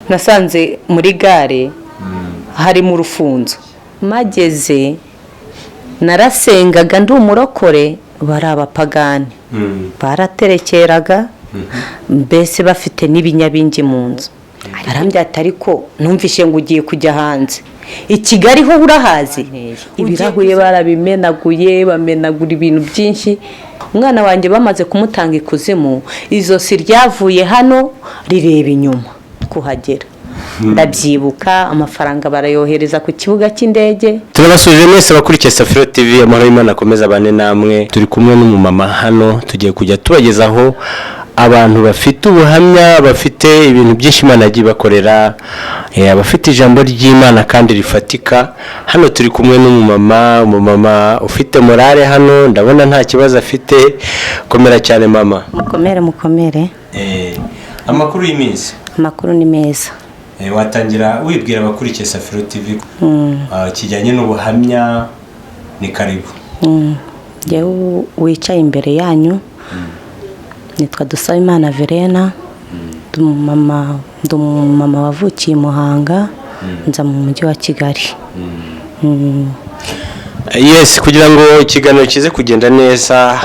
nasanze muri gare hari mu rufunzo mageze narasengaga ndi umurokore bari abapagani baraterekeraga mbese bafite n'ibinyabingi mu nzu arambye ariko numvishe ngo ugiye kujya hanze i Kigali ho urahazi ibirahuye barabimenaguye bamenagura ibintu byinshi umwana wanjye bamaze kumutanga ikuzimu izosi ryavuye hano rireba inyuma kuhagera ndabyibuka amafaranga barayohereza ku kibuga cy'indege. Turabasuje mwese bakurikiye Safiro TV amahoro y'Imana akomeza bane namwe turi kumwe n'umumama hano tugiye kujya tubagezaho abantu bafite ubuhamya bafite ibintu byinshi Imana yagiye bakorera abafite ijambo ry'Imana kandi rifatika. Hano turi kumwe n'umumama ufite morale hano ndabona nta kibazo afite. Komera cyane mama. Mukomere amakuru y'iminsi. Amakuru ni meza. Watangira wibwira abakurikiye Safiro TV kijyanye n'ubuhamya ni karibu. Yewe wicaye imbere yanyu nitwa Dusabimana Verena mama wavukiye Muhanga nza mu mujyi wa Kigali. Yes, kugira ngo ikiganiro kize kugenda neza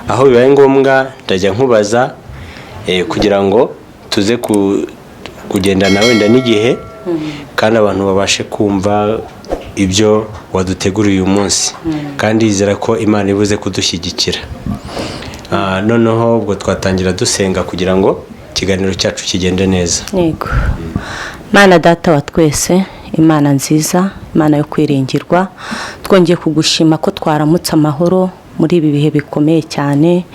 aho bibaye ngombwa ndajya nkubaza kugira ngo tuze kugendana wenda n'igihe kandi abantu babashe kumva ibyo waduteguriye uyu munsi kandi yizera ko Imana ibuze kudushyigikira. Noneho ubwo twatangira dusenga kugira ngo ikiganiro cyacu kigende neza. Yego. Mana data wa twese, Imana nziza, Imana yo kwiringirwa, twongeye kugushima ko twaramutse amahoro muri ibi bihe bikomeye cyane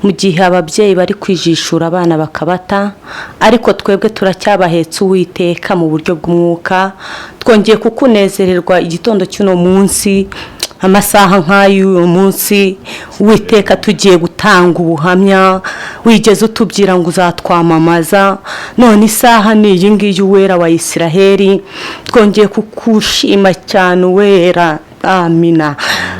mu gihe ababyeyi bari kwijishura abana bakabata ariko twebwe turacyabahetse Uwiteka mu buryo bw'umwuka. Twongeye kukunezererwa igitondo cy'uno munsi amasaha nk'ayu munsi Uwiteka tugiye gutanga ubuhamya wigeze utubwira ngo uzatwamamaza none isaha ni iyi ngiyi Uwera wa Isiraheli twongeye kukushima cyane Uwera. Amina.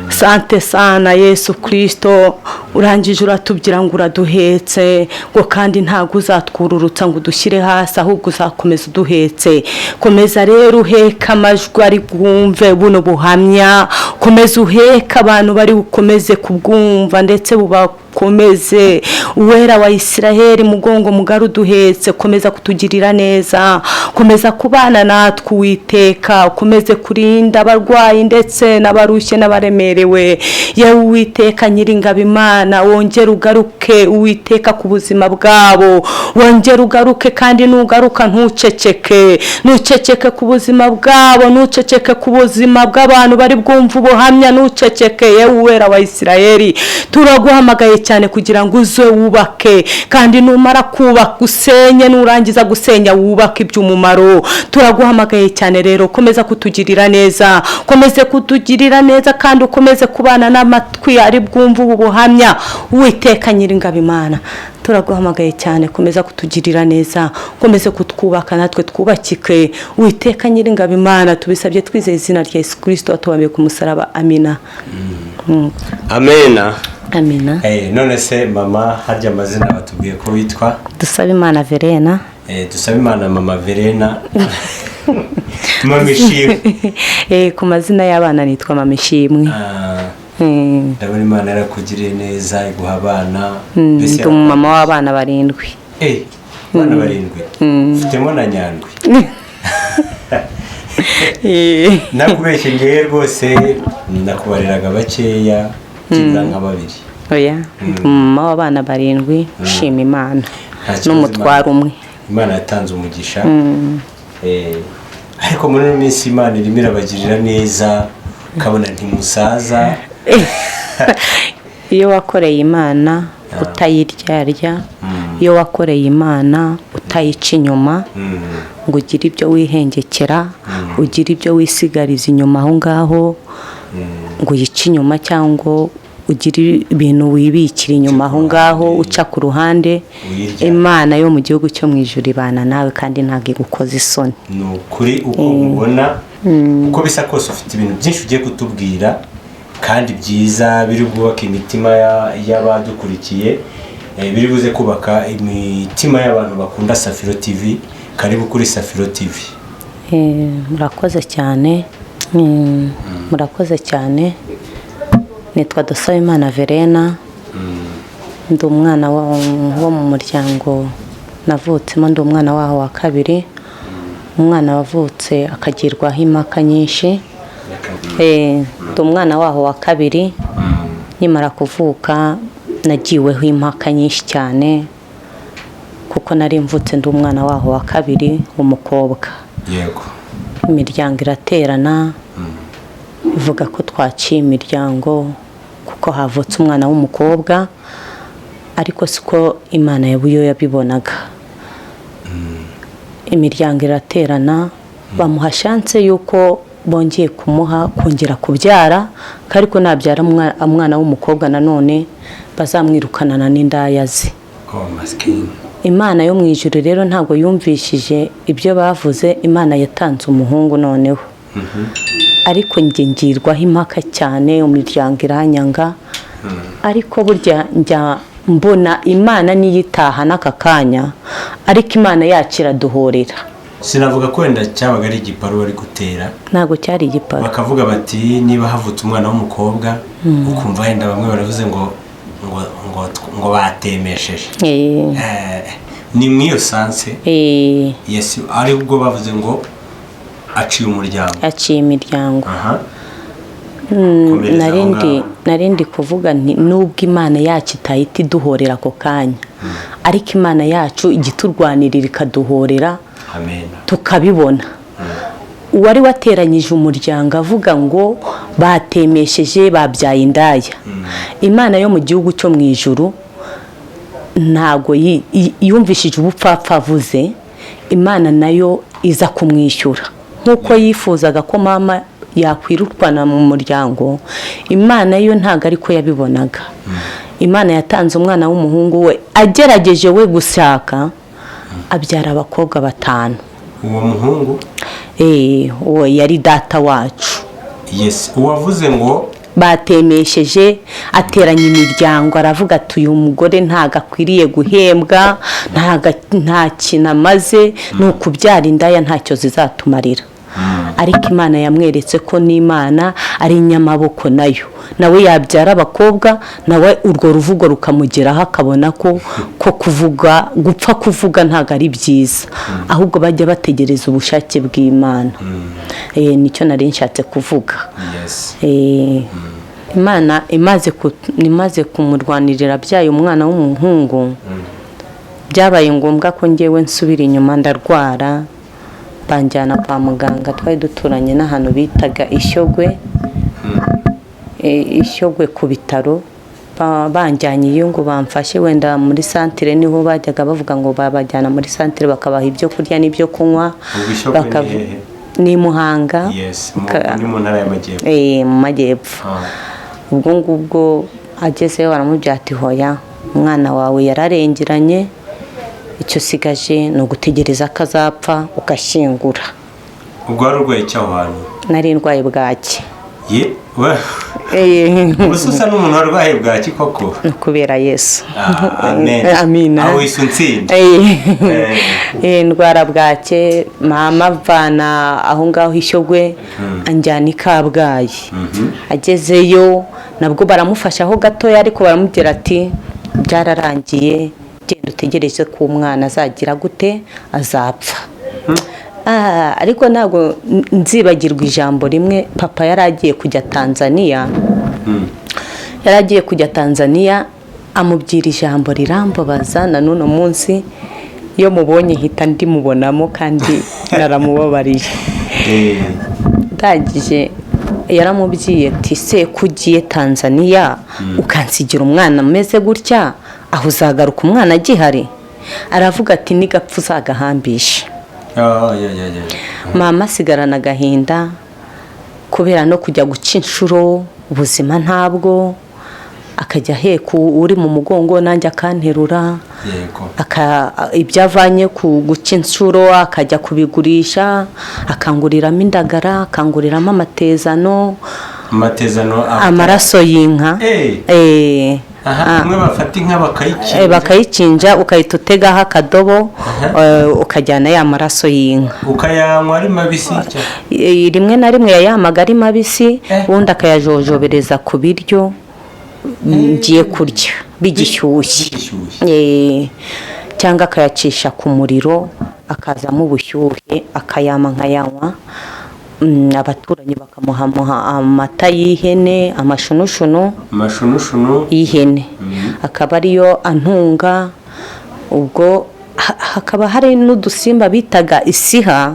Sante sana Yesu Kristo urangije uratubwira ngo uraduhetse ngo kandi ntago uzatwururutsa ngo dushyire hasi ahubwo uzakomeza uduhetse. Komeza rero uheka amajwi ari bwumve buno buhamya, komeza uheka abantu bari ukomeze kubwumva ndetse bubakomeze. Uwera wa Isiraheli mugongo mugari uduhetse komeza kutugirira neza, komeza kubana natwe Uwiteka, ukomeze kurinda abarwayi ndetse n'abarushye n'abaremerewe. Yewe Uwiteka nyiringabo Imana wongera ugaruke Uwiteka ku buzima bwabo, wongera ugaruke kandi nugaruka ntuceceke ku buzima bwabo, ntuceceke ku buzima bw'abantu bari bwumva ubuhamya, ntuceceke. Yewe Uwera wa Isiraheli turaguhamagaye cyane kugira ngo uze wubake kandi numara kubaka usenye, nurangiza gusenya wubake iby'umumaro. Turaguhamagaye cyane rero komeza kutugirira neza, komeze kutugirira neza kandi ukomeze kubana n'amatwi ari bwumva ubu buhamya Uwiteka nyiringabo Imana. Turaguhamagaye cyane komeza kutugirira neza, komeze kutwubaka natwe twubakike Uwiteka nyiringabo Imana. Tubisabye twizeye izina rya Yesu Kristo atubamiye ku musaraba. Amina. Amena. Amina. None se mama harya amazina batubwiye ko witwa Dusabimana Verena. Dusabimana mama Verena. Mama Ishimwe. Ku mazina y'abana nitwa Mama Ishimwe. Ndabona Imana yarakugiriye neza iguha abana. Ndi umumama w'abana 7. Abana 7. Ufitemo na Nyandwi. Nakubeshye ngewe rwose nakubariraga bakeya kibura nka 2. Oya, umumama w'abana 7 ushima Imana n'umutwaro umwe. Imana yatanze umugisha. Ariko muri minsi Imana irimo irabagirira neza ukabona ntimusaza. Iyo wakoreye Imana utayiryarya, iyo wakoreye Imana utayica inyuma ngo ugire ibyo wihengekera, ugire ibyo wisigariza inyuma aho ngaho ngo uyice inyuma cyangwa ugire ibintu wibikira inyuma aho ngaho uca ku ruhande, Imana yo mu gihugu cyo mu ijuru ibana nawe kandi ntabwo igukoza isoni. Nukuri uko ubona uko bisa kose ufite ibintu byinshi ugiye kutubwira kandi byiza biri bwubaka imitima y'abadukurikiye, biri buze kubaka imitima y'abantu bakunda Safiro TV karibu kuri Safiro TV. Murakoze cyane. Murakoze cyane. Nitwa Dusabimana Verena. Ndi umwana wo mu muryango navutsemo, ndi umwana waho wa kabiri. Umwana wavutse akagirwaho impaka nyinshi. Ndi umwana waho wa kabiri. Nyimara kuvuka nagiweho impaka nyinshi cyane, kuko nari mvutse ndi umwana waho wa kabiri w'umukobwa. Yego. Imiryango iraterana, ivuga ko twaciye imiryango kuko havutse umwana w'umukobwa, ariko siko Imana yabuyo yabibonaga. Imiryango iraterana, bamuha chance yuko bongeye kumuha kongera kubyara, ariko nabyara umwana w'umukobwa nanone bazamwirukanana n'indayazi. Imana yo mu ijuru rero ntago yumvishije ibyo bavuze. Imana yatanze umuhungu noneho. Ariko njye ngirwaho impaka cyane, umuryango iranyanga. Ariko burya njya mbona Imana niyitaha n'aka kanya, ariko Imana yakira duhorera. Sinavuga ko wenda cyabaga ari igiparu bari gutera. Ntago cyari igiparu. Bakavuga bati niba havutse umwana w'umukobwa, ukumva wenda bamwe baravuze ngo batemesheje. Ni mwiyo sanse. Yes, ari ubwo bavuze ngo aciye umuryango. Aciye imiryango. Narindi kuvuga nti nubwo Imana yacu itahita iduhorera ako kanya, ariko Imana yacu igiturwanirira ikaduhorera. Amen. Tukabibona. Uwari wateranyije umuryango avuga ngo batemesheje, babyaye indaya. Imana yo mu gihugu cyo mu ijuru ntago yumvishije ubupfapfa avuze. Imana nayo iza kumwishyura nkuko yifuzaga ko mama yakwirukwana mu muryango. Imana yo ntago ariko yabibonaga. Imana yatanze umwana w'umuhungu we, agerageje we gushaka, abyara abakobwa 5. Uwo muhungu uwo yari data wacu. Yes, uwavuze ngo batemesheje, ateranya imiryango, aravuga ati uyu mugore ntago akwiriye guhembwa, nta kintu amaze, nukubyara indaya ntacyo zizatumarira. Ariko Imana yamweretse ko n'Imana ari inyamaboko nayo, nawe yabyara abakobwa, nawe urwo ruvugo rukamugeraho, akabona ko kuvuga, gupfa kuvuga ntago ari byiza, ahubwo bajya bategereza ubushake bw'Imana. Nicyo nari nshatse kuvuga. Imana imaze kumurwanirira byaye umwana w'umuhungu, byabaye ngombwa ko ngewe nsubira inyuma ndarwara, banjyana kwa muganga. Twari duturanye n'ahantu bitaga Ishyogwe ku bitaro. Banjyanye iyo ngo bamfashe wenda muri santire, niho bajyaga bavuga ngo babajyana muri santire bakabaha ibyo kurya n'ibyo kunywa. Ni Muhanga. Yes, ni mu ntara y'Amajyepfo. Mu Majyepfo. Ubwo ngubwo agezeyo baramubwira ati hoya, umwana wawe yararengeranye, icyo sigaje no gutegereza akazapfa ugashyingura. Ubwo wari urwaye cyaho hantu? Nari ndwaye bwaki. Ususa n'umuntu warwaye bwaki koko? Kubera Yesu. Amen. Amina. Aho isutsinda. Ndwara bwake, mama vana aho ngaho Ishyogwe, anjyana i Kabgayi. Agezeyo nabwo baramufasha aho gatoya, ariko baramubwira ati byararangiye, genda utegereze ko umwana azagira gute, azapfa. Ariko ntago nzibagirwa ijambo rimwe. Papa yaragiye kujya Tanzania. Yaragiye kujya Tanzania, amubwira ijambo rirambabaza na none munsi iyo mubonye hita ndimubonamo kandi naramubabariye. Ndagije yaramubwiye ati se kugiye Tanzania ukansigira umwana ameze gutya, aho uzagaruka umwana agihari? Aravuga ati nigapfa uzagahambisha. Mama asigarana agahinda kubera no kujya guca inshuro, ubuzima ntabwo, akajya heku uri mu mugongo nanjye akanterura, ibyo avanye ku guca inshuro akajya kubigurisha, akanguriramo indagara, akanguriramo amatezano, amaraso y'inka. bamwe bafata inka bakayikinja. Bakayikinja ukahita utegaho akadobo ukajyana ya maraso y'inka. Ukayanywa ari mabisi? Rimwe na rimwe yayamaga ari mabisi, ubundi akayajojobereza ku biryo ngiye kurya bigishyushye. Cyangwa akayacisha ku muriro akazamo ubushyuhe akayama nkayanywa. Abaturanyi bakamuha amata y'ihene, amashunushunu y'ihene, akaba ariyo antunga. Ubwo hakaba hari n'udusimba bitaga isiha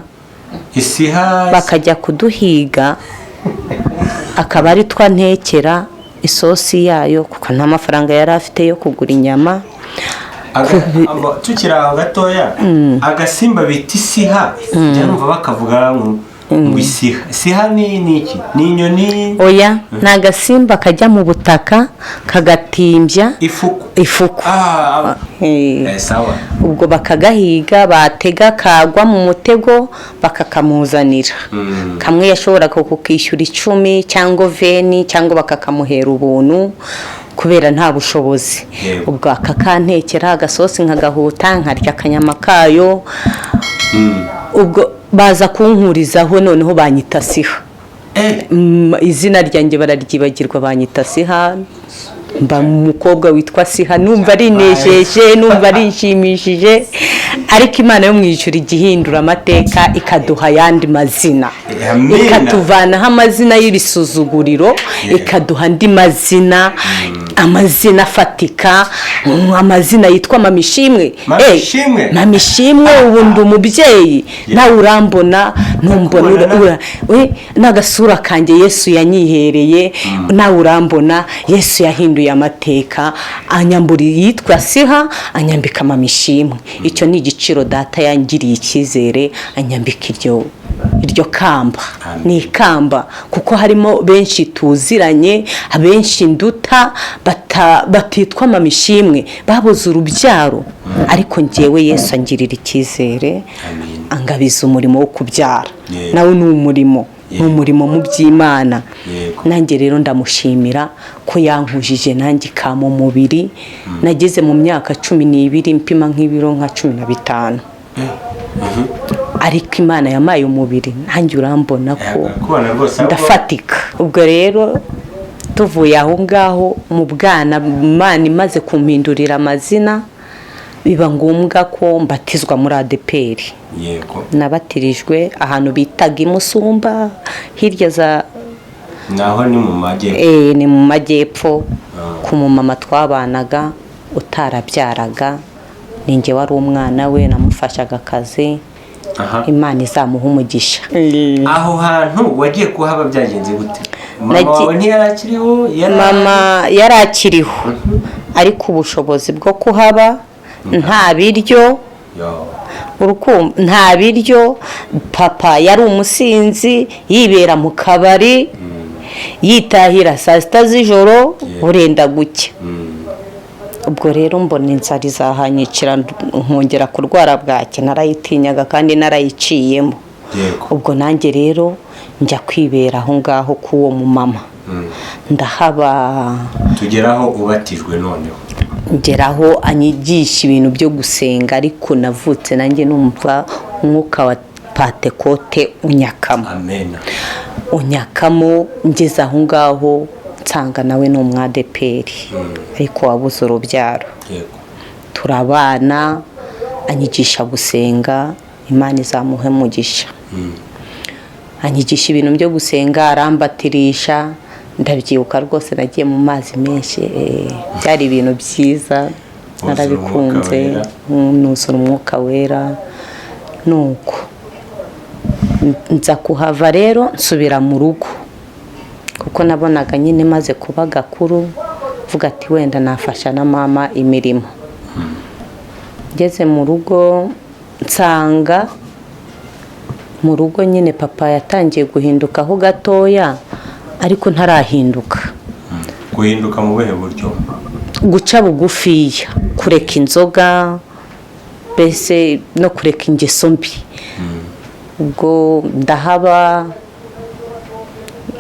bakajya kuduhiga, akaba ari twa ntekera isosi yayo kuko nta mafaranga yari afite yo kugura inyama. Tukiri aho gatoya, agasimba bita isiha cyangwa bakavuga ngo isiha ni iki? Ni inyoni? Oya, ni agasimba kajya mu butaka kagatimbya ifuku. Sawa. Ubwo bakagahiga, batega kagwa mu mutego bakakamuzanira. Kamwe yashoboraga kukishyura 10 cyangwa 20 cyangwa bakakamuhera ubuntu kubera nta bushobozi. Ubwo akakantekera agasosi nkagahuta nkarya akanyama kayo. Ubwo baza kunkurizaho noneho banyita siha. Izina ryanjye bararyibagirwa, banyita siha. Mba umukobwa witwa siha, numva ari nejeje, numva ari nshimishije. Ariko Imana yo mwijuru igihindura amateka ikaduha yandi mazina, ikatuvanaho amazina y'irisuzuguriro ikaduha andi mazina, amazina afatika, amazina yitwa Mamishimwe. Mamishimwe, ubu ndi umubyeyi, nawe urambona ntumbona, n'agasura kanjye Yesu yanyihereye, nawe urambona. Yesu yahinduye amateka, anyambura yitwa siha anyambika Mamishimwe. Icyo ni igiciro data yangiriye icyizere, anyambika iryo kamba. Ni ikamba kuko harimo benshi tuziranye, abenshi nduta batitwa Mamishimwe, babuze urubyaro. Ariko njyewe Yesu angirira icyizere, angabiza umurimo wo kubyara. Nawe ni umurimo, ni umurimo mu by'Imana. Nanjye rero ndamushimira ko yankujije nanjye kama mubiri. Nageze mu myaka 12 mpima nk'ibiro nka 15. Ariko Imana yamaye umubiri, nanjye urambona ko ndafatika. Ubwo rero tuvuye aho ngaho mu bwana, Imana imaze kumpindurira amazina, biba ngombwa ko mbatizwa muri ADPR. Nabatirijwe ahantu bitaga Imusumba, hirya za naho ni mu majyepfo. Ni mu majyepfo ku mumama twabanaga utarabyaraga. Ninjye wari umwana we, namufashaga akazi. Imana izamuha umugisha. Aho hantu wagiye kuhaba byagenze gute? Mama wawe ntiyarakiriho? Mama yarakiriho, ariko ubushobozi bwo kuhaba nta biryo. Nta biryo. Papa yari umusinzi, yibera mu kabari, yitahira saa 6 z'ijoro burenda gucya. Ubwo rero mbona inzara izahanyikira, nkongera kurwara bwake. Narayitinyaga kandi narayiciyemo. Ubwo nanjye rero njya kwibera aho ngaho k'uwo mumama. Ndahaba tugeraho ubatijwe. Noneho ngeraho anyigisha ibintu byo gusenga, ariko navutse nanjye numva umwuka wa Pentekote unyakamo. Amen. Unyakamo. Ngeze aho ngaho nsanga nawe ni umwadeperi, ariko wabuze urubyaro. Turabana, anyigisha gusenga. Imana izamuhe umugisha. Anyigisha ibintu byo gusenga, arambatirisha. Ndabyibuka rwose, nagiye mu mazi menshi. Byari ibintu byiza, narabikunze. Nuzura umwuka wera. Nuko nza kuhava rero nsubira mu rugo, kuko nabonaga nyine maze kuba gakuru, vuga ati wenda nafasha na mama imirimo. Ngeze mu rugo nsanga mu rugo nyine papa yatangiye guhindukaho gatoya, ariko ntarahinduka. Guhinduka mu buhe buryo? Guca bugufiya, kureka inzoga, bese no kureka ingeso mbi. Ubwo ndahaba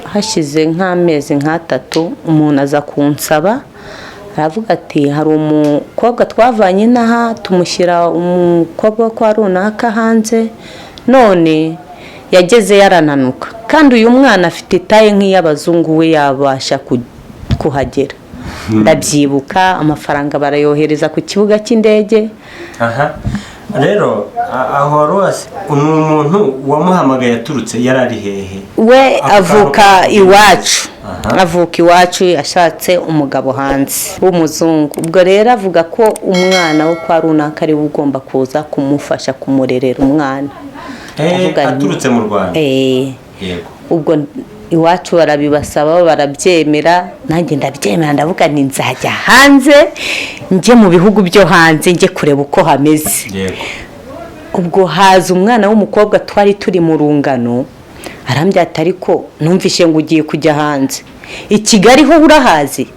hashize nk'amezi 3, umuntu aza kunsaba aravuga ati hari umukobwa twavanye inaha tumushyira umukobwa kwa runaka hanze, none yageze yarananuka, kandi uyu mwana afite itaye nk'iy'abazungu, we yabasha kuhagera. Ndabyibuka amafaranga barayohereza ku kibuga cy'indege. Rero aho warose umuntu wamuhamagaye yaturutse yarari hehe? We avuka iwacu. Avuka iwacu, yashatse umugabo hanze w'umuzungu. Ubwo rero avuga ko umwana wo kwa runaka ari ugomba kuza kumufasha kumurerera umwana. Aturutse mu Rwanda. Yego. Ubwo iwacu barabibasaba, barabyemera, nanjye ndabyemera, ndavuga ni nzajya hanze, njye mu bihugu byo hanze, njye kureba uko hameze. Yego. Ubwo haza umwana w'umukobwa twari turi mu rungano, arambya ati ariko numvishe ngo ugiye kujya hanze, i Kigali ho urahazi?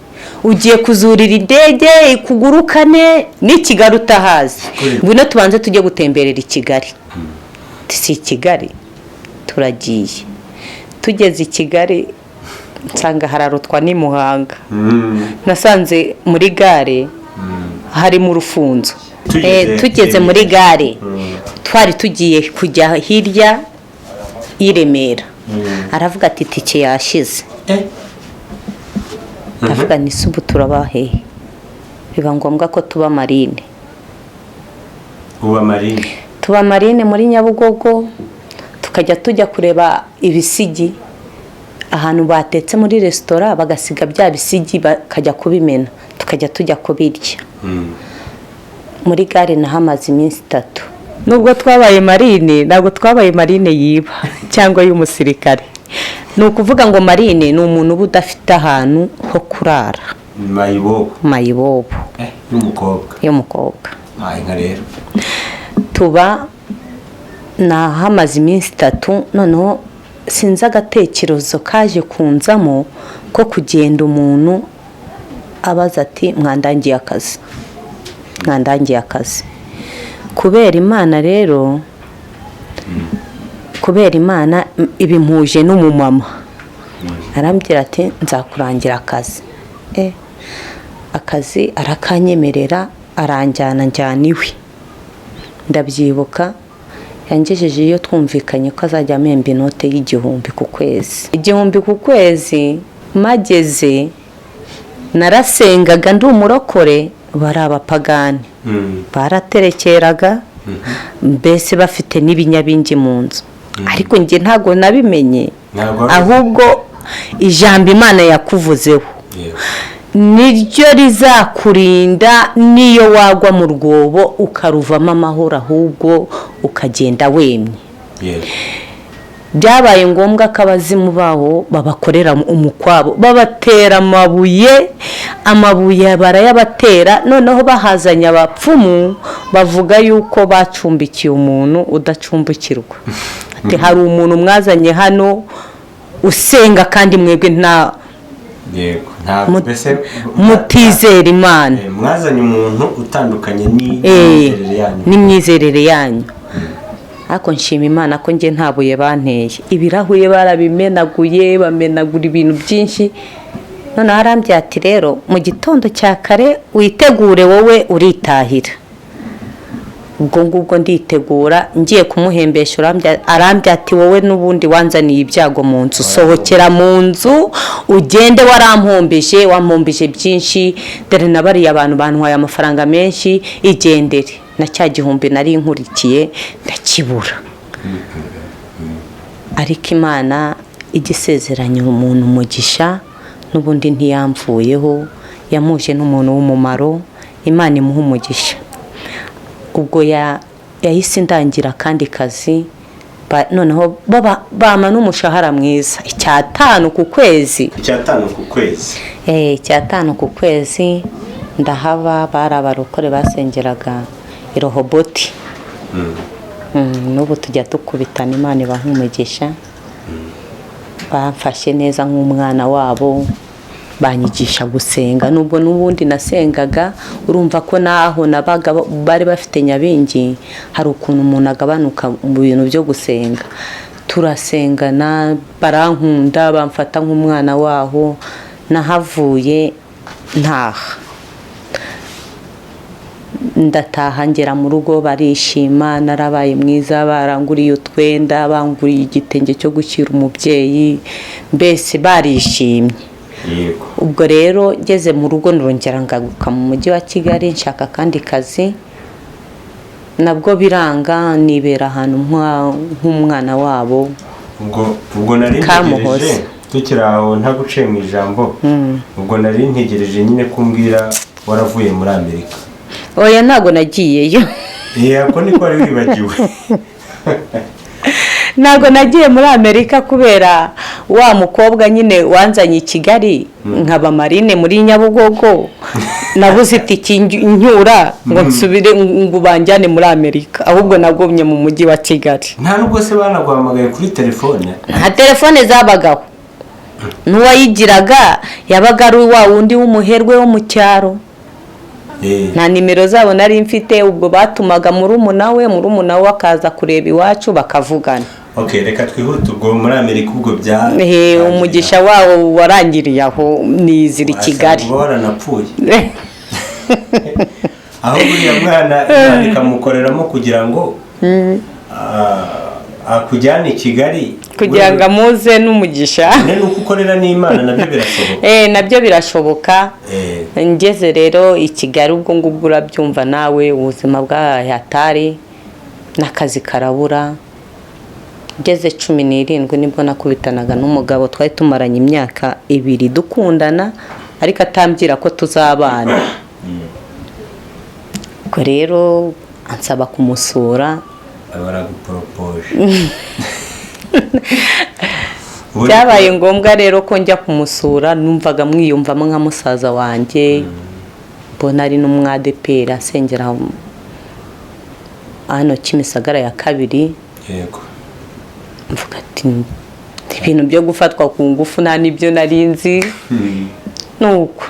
Ugiye kuzurira indege ikugurukane ni Kigali utahazi? Ngwino tubanze tujye gutemberera i Kigali. Si Kigali turagiye. Tugeze i Kigali nsanga hararutwa ni Muhanga. Nasanze muri gare hari mu rufunzo. Tugeze muri gare twari tugiye kujya hirya i Remera. Aravuga ati tike yashize. Aravuga ni subu turabahe, biba ngombwa ko tuba Marine. Uba Marine? Tuba Marine muri Nyabugogo, tukajya tujya kureba ibisigi ahantu batetse muri resitora, bagasiga bya bisigi bakajya kubimena, tukajya tujya kubirya. Muri gare nahamaze iminsi 3. Nubwo twabaye Marine, ntabwo twabaye Marine yiba cyangwa y'umusirikare. Ni ukuvuga ngo Marine ni umuntu uba udafite ahantu ho kurara. Mayibobo. Y'umukobwa. Nka rero tuba nahamaze iminsi 3, noneho sinzi agatekerezo kaje kunzamo ko kugenda umuntu abaza ati mwandangiye akazi. Kubera Imana rero, kubera Imana ibimpuje n'umumama, arambwira ati nzakurangira akazi. Akazi arakanyemerera, aranjyana iwe. Ndabyibuka yangejeje iyo twumvikanye ko azajya amemba inote y'1,000 ku kwezi. 1,000 ku kwezi mageze narasengaga ndi umurokore, bari abapagani. Baraterekeraga, mbese bafite n'ibinyabingi mu nzu. Ariko njye ntago nabimenye, ahubwo ijambo Imana yakuvuzeho niryo rizakurinda niyo wagwa mu rwobo ukaruvamo amahoro, ahubwo ukagenda wemye. Byabaye ngombwa ko abazimu baho babakorera umukwabo, babatera amabuye barayabatera, noneho bahazanya abapfumu bavuga yuko bacumbikiye umuntu udacumbikirwa. Ati hari umuntu mwazanye hano usenga kandi mwebwe nta mutizera Imana. Mwazanye umuntu utandukanye n'imyizerere yanyu. Ariko nshima Imana ko nge nta buye banteye. Ibirahuye barabimenaguye, bamenagura ibintu byinshi. None arambye ati rero mu gitondo cya kare witegure wowe uritahira. Ubwo ngubwo nditegura, ngiye kumuhembesha, arambye ati wowe n'ubundi wanzaniye ibyago mu nzu, sohokera mu nzu ugende, wampombeje byinshi, dore nabariye abantu bantwaye amafaranga menshi, igendere. Na cya 1,000 nari nkurikiye ndakibura. Ariko Imana igisezeranya umuntu umugisha, n'ubundi ntiyamvuyeho, yamuje n'umuntu w'umumaro, Imana imuha umugisha. Ubwo yahise ndangira kandi kazi, noneho bama n'umushahara mwiza, 5 ku kwezi. 5 ku kwezi? 5 ku kwezi ndahaba. Bari abarokore basengeraga Rehoboth. N'ubu tujya tukubitana, Imana ibaha umugisha. Bamfashe neza nk'umwana wabo, banyigisha gusenga. Nubwo n'ubundi nasengaga, urumva ko naho nabaga bari bafite nyabingi, hari ukuntu umuntu agabanuka mu bintu byo gusenga. Turasengana, barankunda, bamfata nk'umwana waho. Nahavuye ntaha ndataha ngera mu rugo barishima, narabaye mwiza, baranguriye utwenda, banguriye igitenge cyo gushyira umubyeyi, mbese barishimye. yego. Ubwo rero ngeze mu rugo nongera ngaruka mu mujyi wa Kigali nshaka kandi kazi, nabwo biranga, nibera ahantu nk'umwana wabo. ubwo nari ntegereje tukiri aho ntaguciye mu ijambo, ubwo nari ntegereje nyine kumbwira waravuye muri Amerika. Oya, ntago nagiyeyo. Ako niko wari wibagiwe. Ntago nagiye muri Amerika kubera wa mukobwa nyine wanzanye i Kigali nkaba Marine muri Nyabugogo, nabuze itiki nyura ngo nsubire ngo banjyane muri Amerika, ahubwo nagomye mu mujyi wa Kigali. Nta nubwo se banaguhamagaye kuri telefone? Nta telefone zabagaho, n'uwayigiraga yabaga ari wa wundi w'umuherwe wo mu cyaro. Nta nimero zabo nari mfite, ubwo batumaga murumuna we akaza kureba iwacu bakavugana. Okay, reka twihute. Ubwo muri Amerika ubwo bya umugisha wawo warangiriye aho nizira i Kigali. Waranapfuye. Aho buriya mwana ikamukoreramo kugira ngo akujyane i Kigali kugira ngo amuze n'umugisha. Nuko ukorera n'Imana nabyo birashoboka. Nabyo birashoboka. Ngeze rero i Kigali ubwo ngubwo urabyumva nawe, ubuzima bw'ahatari n'akazi karabura. Ngeze 17 nibwo nakubitanaga n'umugabo, twari tumaranye imyaka 2 dukundana, ariko atambwira ko tuzabana. Ubwo rero ansaba kumusura, baragupropose. Byabaye ngombwa rero ko njya kumusura, numvaga mwiyumvamo nka musaza wanjye. Mbona ari n'umwadepera asengera hano Kimisagara ya 2. Yego. Mvuga ati ibintu byo gufatwa ku ngufu nta nibyo narinzi. Nuko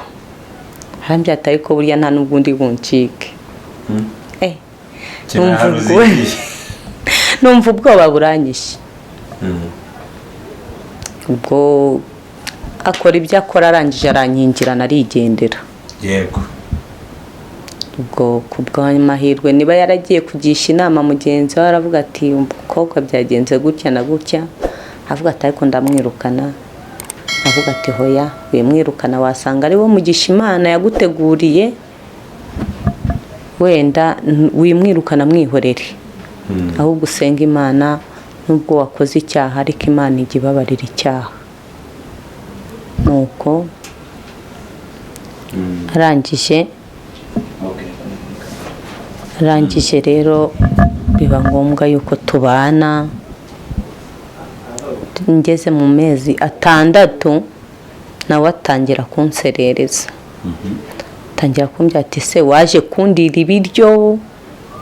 harambye ariko burya nta n'ubundi buncike. Numva ubwoba buranyishe. Ubwo akora ibyo akora, arangije arankingira narigendera. Yego. Ubwo kubw'amahirwe niba yaragiye kugisha inama mugenzi we, aravuga ati umukobwa byagenze gutya na gutya, avuga ati ariko ndamwirukana. Avuga ati hoya, wimwirukana wasanga ari wo mugisha Imana yaguteguriye, wenda wimwirukana mwihorere, ahubwo usenga Imana. Nubwo wakoze icyaha ariko Imana ijya ibabarira icyaha. Nuko arangije rero biba ngombwa yuko tubana. Ngeze mu mezi 6 nawe atangira kunserereza. Tangira kumbwira ati se waje kundira ibiryo,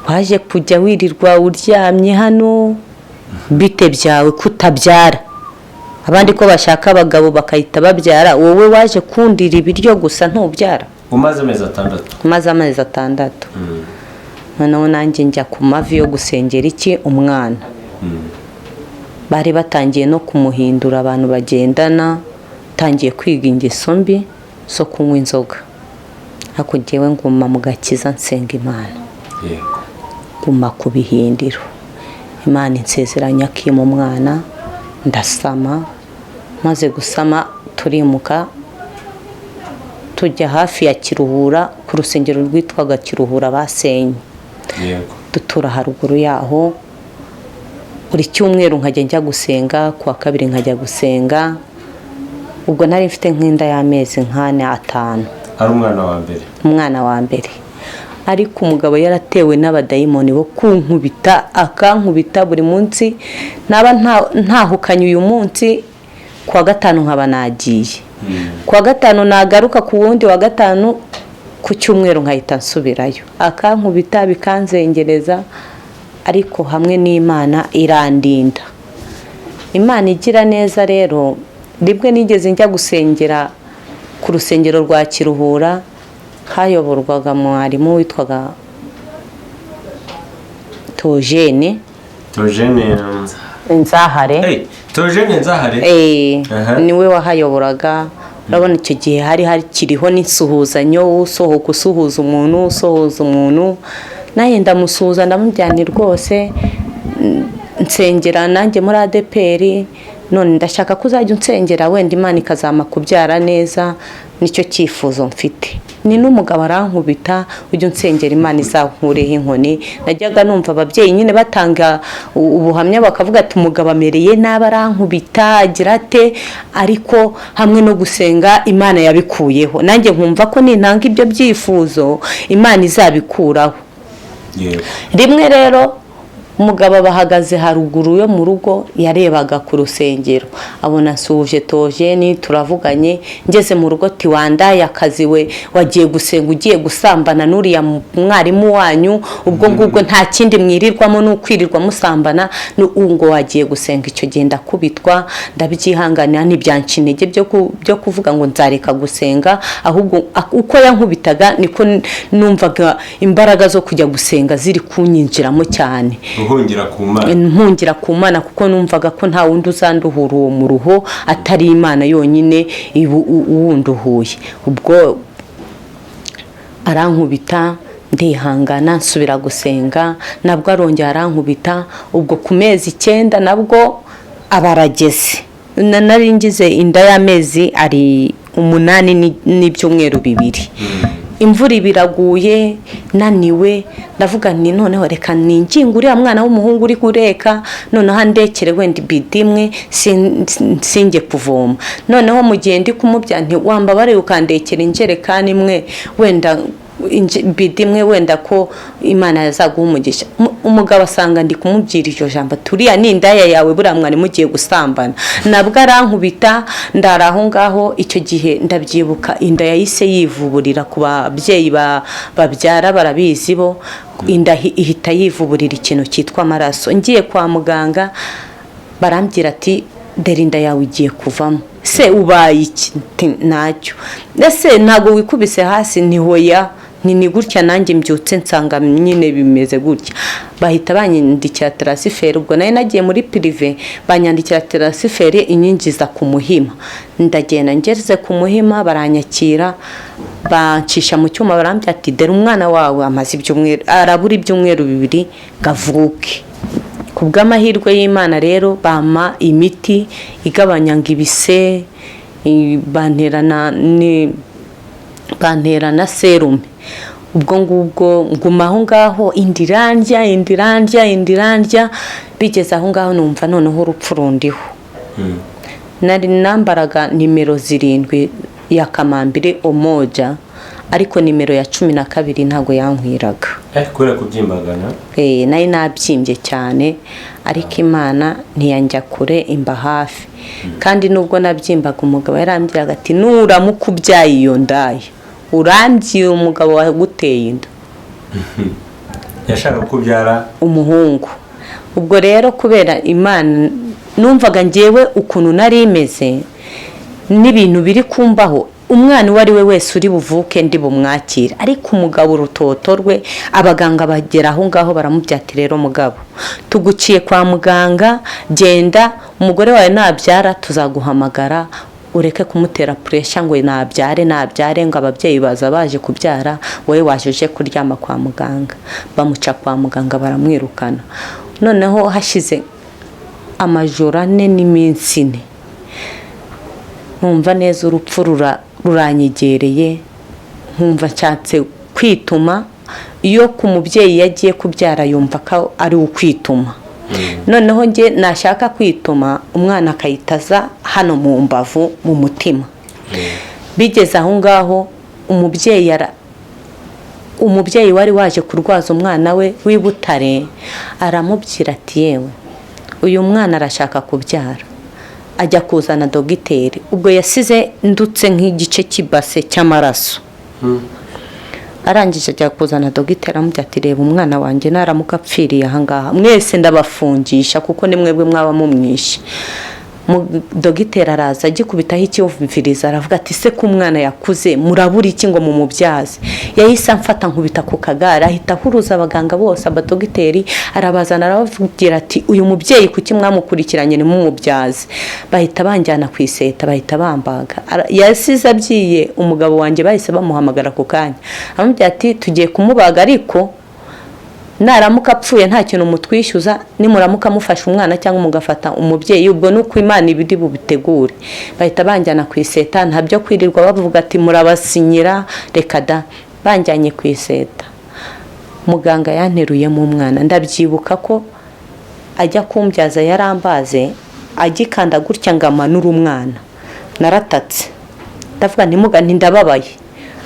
waje kujya wirirwa uryamye hano, bite byawe kutabyara? Abandi ko bashaka abagabo bakahita babyara, wowe waje kundira ibiryo gusa ntubyara. Umaze amezi 6? Umaze amezi 6. Noneho nanjye njya ku mavi yo gusengera umwana. Bari batangiye no kumuhindura, abantu bagendana, tangiye kwiga ingeso mbi zo kunywa inzoga. Ariko njyewe nguma mu gakiza nsenga Imana. Yego. Nguma ku bihindiro. Imana insezeranya ko mu mwana, ndasama. Maze gusama turimuka tujya hafi ya Kiruhura, ku rusengero rwitwaga Kiruhura basenye. Yego. Dutura haruguru yaho. Buri cyumweru nkajya njya gusenga, kuwa kabiri nkajya gusenga. Ubwo nari mfite nk'inda y'amezi 4-5. Ari umwana wa mbere? Umwana wa mbere. Ariko umugabo yaratewe n'abadayimoni bo kunkubita, akankubita buri munsi. Naba ntahukanye uyu munsi, kuwa 5 nkaba nagiye. Kuwa 5 nagaruka, ku wundi wa 5 ku cyumweru nkahita nsubirayo. Akankubita bikanzengereza, ariko hamwe n'Imana irandinda. Imana igira neza rero. Ribwe nigeze njya gusengera ku rusengero rwa Kiruhura, hayoborwaga mwarimu witwaga Tojene Nzahare. Tojene Nzahare? Niwe wahayoboraga. urabona icyo gihe hari hakiriho n'isuhuzanyo, usohoka usuhuza umuntu, usohoza umuntu, nawe ndamusuhuza ndamujyana rwose, nsengera nanjye muri ADPR, none ndashaka ko uzajya unsengera wenda Imana ikazama kubyara neza, nicyo cyifuzo mfite. Ni n'umugabo arankubita, ujya unsengera Imana izankureho inkoni. Najyaga numva ababyeyi nyine batanga ubuhamya bakavuga ati umugabo amereye nabi arankubita agira ate, ariko hamwe no gusenga Imana yabikuyeho. Nanjye nkumva ko nintanga ibyo byifuzo Imana izabikuraho. Rimwe rero umugabo bahagaze haruguru yo mu rugo, yarebaga ku rusengero, abona nsuje Tojeni, turavuganye, ngeze mu rugo ati wandaye akazi we, wagiye gusenga ugiye gusambana n'uriya mwarimu wanyu, ubwo ngubwo nta kindi mwirirwamo n'ukwirirwa musambana, ngo wagiye gusenga. Icyo gihe ndakubitwa, ndabyihanganira, ntibyanca intege byo kuvuga ngo nzareka gusenga, ahubwo uko yankubitaga niko numvaga imbaraga zo kujya gusenga ziri kunyinjiramo cyane. Mpungira ku Mana kuko numvaga ko nta wundi uzanduhura uwo mu ruho atari Imana yonyine uwunduhuye. Ubwo arankubita, ndihangana, nsubira gusenga, nabwo arongera arankubita. Ubwo ku mezi 9 nabwo abarageze, nari ngize inda y'amezi 8 n'ibyumweru 2. Imvura ibiraguye, naniwe, ndavuga nti noneho reka ninginga uriya mwana w'umuhungu uri kureka, noneho andekere wenda ibidi imwe singe kuvoma. Noneho mu gihe ndi kumubya nti wambabare ukandekera injerekani imwe wenda ibidi imwe wenda ko Imana yazaguha umugisha. Umugabo asanga ndi kumubwira iryo jambo, turiya ni indaya yawe buriya mwari mugiye gusambana. Nabwo arankubita, ndaraho ngaho. Icyo gihe ndabyibuka inda yahise yivuburira ku babyeyi babyara barabizi bo, inda ihita yivuburira ikintu cyitwa amaraso. Ngiye kwa muganga barambwira ati dore inda yawe igiye kuvamo. Se ubaye iki? Ntacyo. Ese ntago wikubise hasi? Ni hoya, ni gutya nanjye mbyutse nsanga nyine bimeze gutya. Bahita banyandikira transfert, ubwo nayo nagiye muri prive, banyandikira transfert inyinjiza ku Muhima. Ndagenda ngeze ku Muhima, baranyakira, bancisha mu cyuma, barambya ati dore umwana wawe amaze ibyumweru, arabura ibyumweru 2 gavuke. Kubw'amahirwe y'Imana rero bampa imiti igabanya ibise, bantera na serume. Ubwo ngubwo nguma aho ngaho, indirandya bigeze aho ngaho numva noneho urupfu rundiho. Nari nambaraga nimero 7 ya Kamambiri Omoja, ariko nimero ya 12 ntago yankwiraga. Kubera kubyimbagana? Nari nabyimbye cyane, ariko Imana ntiyanjya kure, imba hafi. Kandi nubwo nabyimbaga, umugabo yarambiraga ati nuramuka ubyaye iyo ndaye urangiye umugabo waguteye inda. Yashaka kubyara umuhungu. Ubwo rero kubera Imana numvaga ngewe ukuntu nari imeze n'ibintu biri kumbaho, umwana wari we wese uri buvuke ndi bumwakira, ariko umugabo urutoto rwe abaganga bagera aho ngaho baramubya ati rero mugabo tuguciye kwa muganga, genda umugore wawe nabyara tuzaguhamagara, ureke kumutera pressure ngo nabyare ngo ababyeyi baza baje kubyara, wowe wajeje kuryama kwa muganga. Bamuca kwa muganga baramwirukana. Noneho hashize amajoro 4 n'iminsi 4, nkumva neza urupfu ruranyegereye, nkumva nshatse kwituma. Iyo ku mubyeyi yagiye kubyara yumva ko ari ukwituma. Noneho nge nashaka kwituma, umwana akayitaza hano mu mbavu mu mutima. Bigeze aho ngaho umubyeyi wari waje kurwaza umwana we w'Ibutare aramubwira ati yewe uyu mwana arashaka kubyara, ajya kuzana dogiteri. Ubwo yasize ndutse nk'igice cy'ibase cy'amaraso. Arangije ajya kuzana dogiteri, amubwira ati reba umwana wanjye naramuka apfiriye aha ngaha mwese ndabafungisha kuko ni mwebwe mwaba mumwishe. dogiteri araza agikubitaho icyumviriza aravuga ati se ko umwana yakuze murabura iki ngo mumubyaze. Yahise amfata nkubita ku kagare ahita ahuruza abaganga bose abadogiteri arabazana arabavugira ati uyu mubyeyi kuki mwamukurikiranye nimumubyaze. Bahita banjyana ku iseta bahita bambaga. Yasize abyiye umugabo wanjye bahise bamuhamagara ku kanya amubwira ati tugiye kumubaga ariko naramuka apfuye nta kintu mutwishyuza nimuramuka mufasha umwana cyangwa mugafata umubyeyi ubwo nuko Imana ibidi bubitegure. Bahita banjyana ku iseta ntabyo kwirirwa bavuga ati murabasinyira reka da. Banjyanye ku iseta muganga yanteruye mu mwana ndabyibuka ko ajya kumbyaza yarambaze agikanda gutya ngamanura umwana naratatse ndavuga nti ndababaye.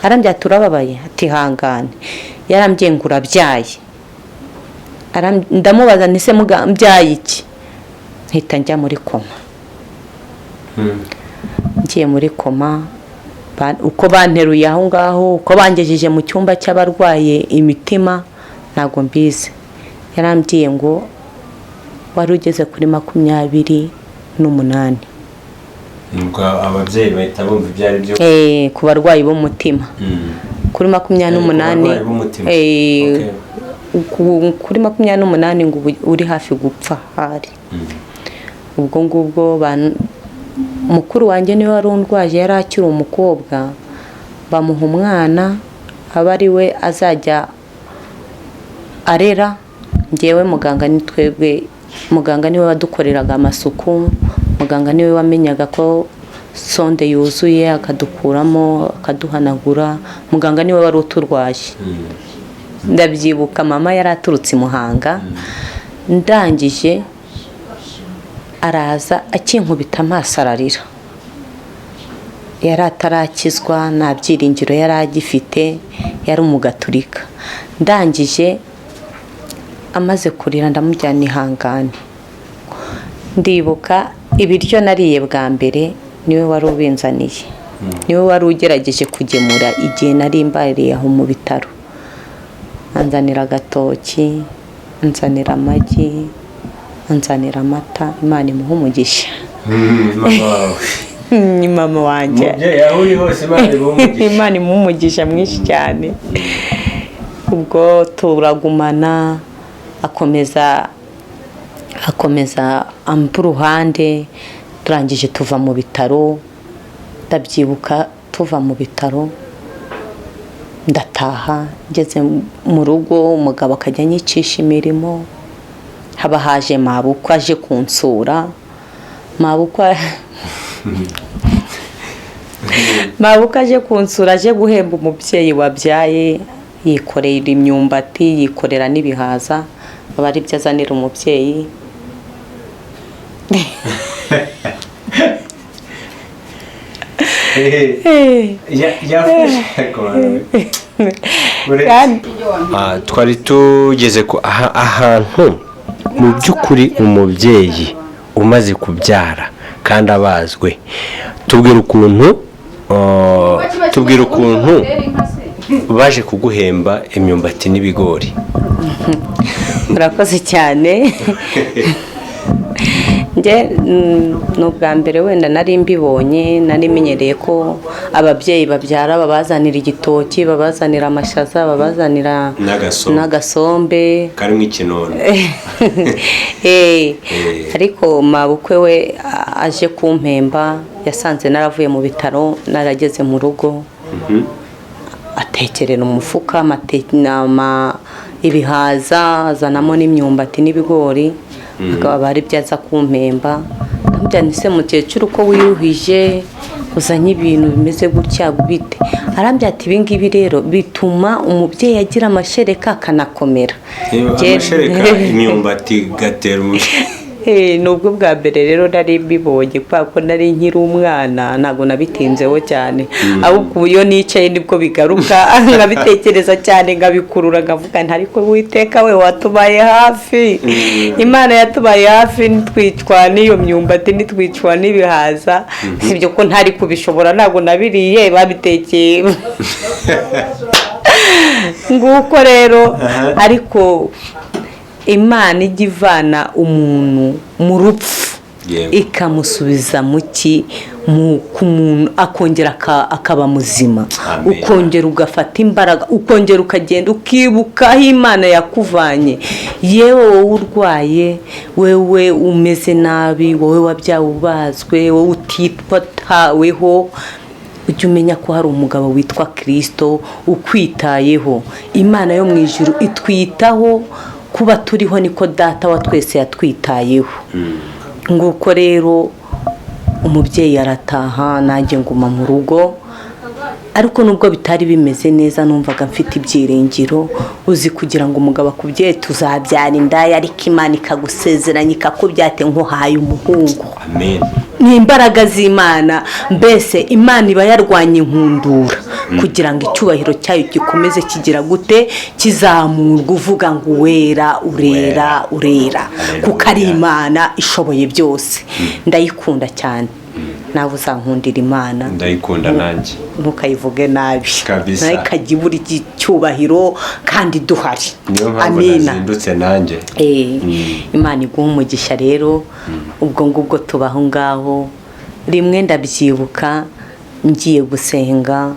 Arambya turababaye ati hangane. Yarambye ngo urabyaye. Ndamubaza nise mbyaye iki. Mpita njya muri koma. Ngiye muri koma uko banteruye aho ngaho uko bangejeje mu cyumba cy'abarwaye imitima ntago mbizi. Yarambwiye ngo wari ugeze kuri 28. Nuko ababyeyi bahita bumva ibyari byo ku barwayi b'umutima. Kuri 28 kuri 28 ngo uri hafi gupfa hari. Ubwo ngubwo mukuru wanjye niwe wari undwaje yari akiri umukobwa bamuha umwana aba ari we azajya arera. Ngewe muganga ni twebwe muganga niwe wadukoreraga amasuku. Muganga niwe wamenyaga ko sonde yuzuye akadukuramo akaduhanagura. Muganga niwe wari uturwaje. Ndabyibuka mama yari aturutse i Muhanga ndangije araza akinkubita amaso ararira. Yari atarakizwa nta byiringiro yari agifite yari umugaturika. Ndangije amaze kurira ndamujyana ihangane. Ndibuka ibiryo nariye bwa mbere niwe wari ubinzaniye. Niwe wari ugerageje kugemura igihe nari mbariye aho mu bitaro. Anzanira agatoki, anzanira amagi, anzanira amata. Imana imuha umugisha. Ni mama wanjye. Mubyeyi aho uri hose Imana imuha umugisha. Imana imuha umugisha mwinshi cyane. Ubwo turagumana akomeza ampa uruhande. Turangije tuva mu bitaro. Ndabyibuka tuva mu bitaro ndataha ngeze mu rugo umugabo akajya anyicisha imirimo. Haba haje mabukwe aje kunsura. Mabukwe aje kunsura aje guhemba umubyeyi wabyaye yikoreye imyumbati yikorera n'ibihaza aba ari byo azanira umubyeyi. twari tugeze ku ahantu mu by'ukuri umubyeyi umaze kubyara kandi abazwe. Tubwira ukuntu baje kuguhemba imyumbati n'ibigori. Murakoze cyane. Nge n'ubwa mbere wenda nari mbibonye nari menyereye ko ababyeyi babyara babazanira igitoki babazanira amashaza babazanira n'agasombe karimo ikinono. Ariko mabukwe we aje kumpemba yasanze naravuye mu bitaro narageze mu rugo. Atekerera umufuka ibihaza azanamo n'imyumbati n'ibigori. Akaba ari byo aza kumpemba. Ndamujyana ise mukecuru ko wiyuhije uzanye ibintu bimeze gutya bite. Arambya ati ibingibi rero bituma umubyeyi agira amashereka akanakomera. Amashereka imyumbati gatera nubwo bwa mbere rero nari mbibonye ko nari nkiri umwana ntago nabitinzeho cyane. Ahubwo iyo nicaye nibwo bigaruka nkabitekereza cyane ngabikurura ngavuga nti ariko Uwiteka we watubaye hafi. Imana yatubaye hafi nitwicwa n'iyo myumbati nitwicwa n'ibihaza. Ibyo ko ntari kubishobora ntago nabiriye babitekeye. Nguko rero ariko Imana ijya ivana umuntu mu rupfu ikamusubiza ku muntu akongera akaba muzima. Ukongera ugafata imbaraga, ukongera ukagenda ukibuka aho Imana yakuvanye. Yewe wowe urwaye, wewe umeze nabi, wowe wabyawe ubazwe, wowe utitaweho, ujye umenya ko hari umugabo witwa Kristo ukwitayeho. Imana yo mu ijuru itwitaho, kuba turiho niko Data wa twese yatwitayeho. Nguko rero umubyeyi arataha, nanjye nguma mu rugo. Ariko nubwo bitari bimeze neza, numvaga mfite ibyiringiro. Uzi kugira ngo umugabo akubwiye tuzabyara indaya, ariko Imana ikagusezeranya ikakubyate nk'uhaye umuhungu. Amen. Ni imbaraga z'Imana. Mbese Imana iba yarwanya inkundura kugira ngo icyubahiro cyayo gikomeze kigira gute, kizamurwa, uvuga ngo urera kuko ari Imana ishoboye byose. Ndayikunda cyane. Nawe uzankundira Imana. Ndayikunda nanjye. Ntukayivuge nabi. Kabisa. Nawe ikajya ibura icyubahiro kandi duhari. Niyo mpamvu nazindutse nanjye. Imana iguha umugisha rero. Ubwo ngubwo tubaho ngaho. Rimwe ndabyibuka ngiye gusenga,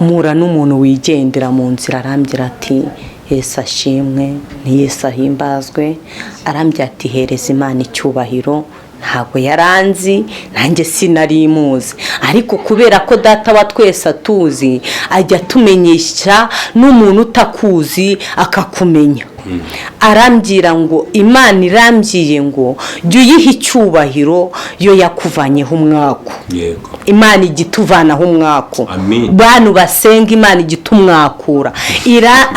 mpura n'umuntu wigendera mu nzira, arambwira ati Yesu ashimwe, ni Yesu ahimbazwe. Arambwira ati hereza Imana icyubahiro. Ntabwo yaranzi, nanjye sinari muzi, ariko kubera ko Data wa twese atuzi, ajya atumenyesha n'umuntu utakuzi akakumenya. Arambwira ngo Imana irambwiye ngo jya uyiha icyubahiro, yo yakuvanyeho umwako. Imana igituvanaho umwako. Bantu basenga Imana igitumwakura.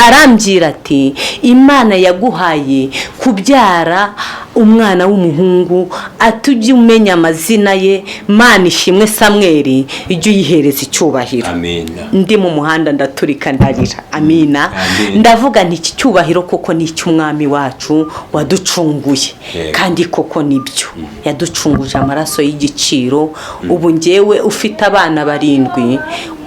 Arambwira ati Imana yaguhaye kubyara umwana w'umuhungu, atujye umenya amazina ye, Mana ishimwe Samweli, ijye uyihereza icyubahiro. Ndi mu muhanda ndaturika ndarira. Amina. Ndavuga nti iki cyubahiro koko ni icy'umwami wacu waducunguye, kandi koko nibyo yaducunguje amaraso y'igiciro. Ubu ngewe ufite abana 7,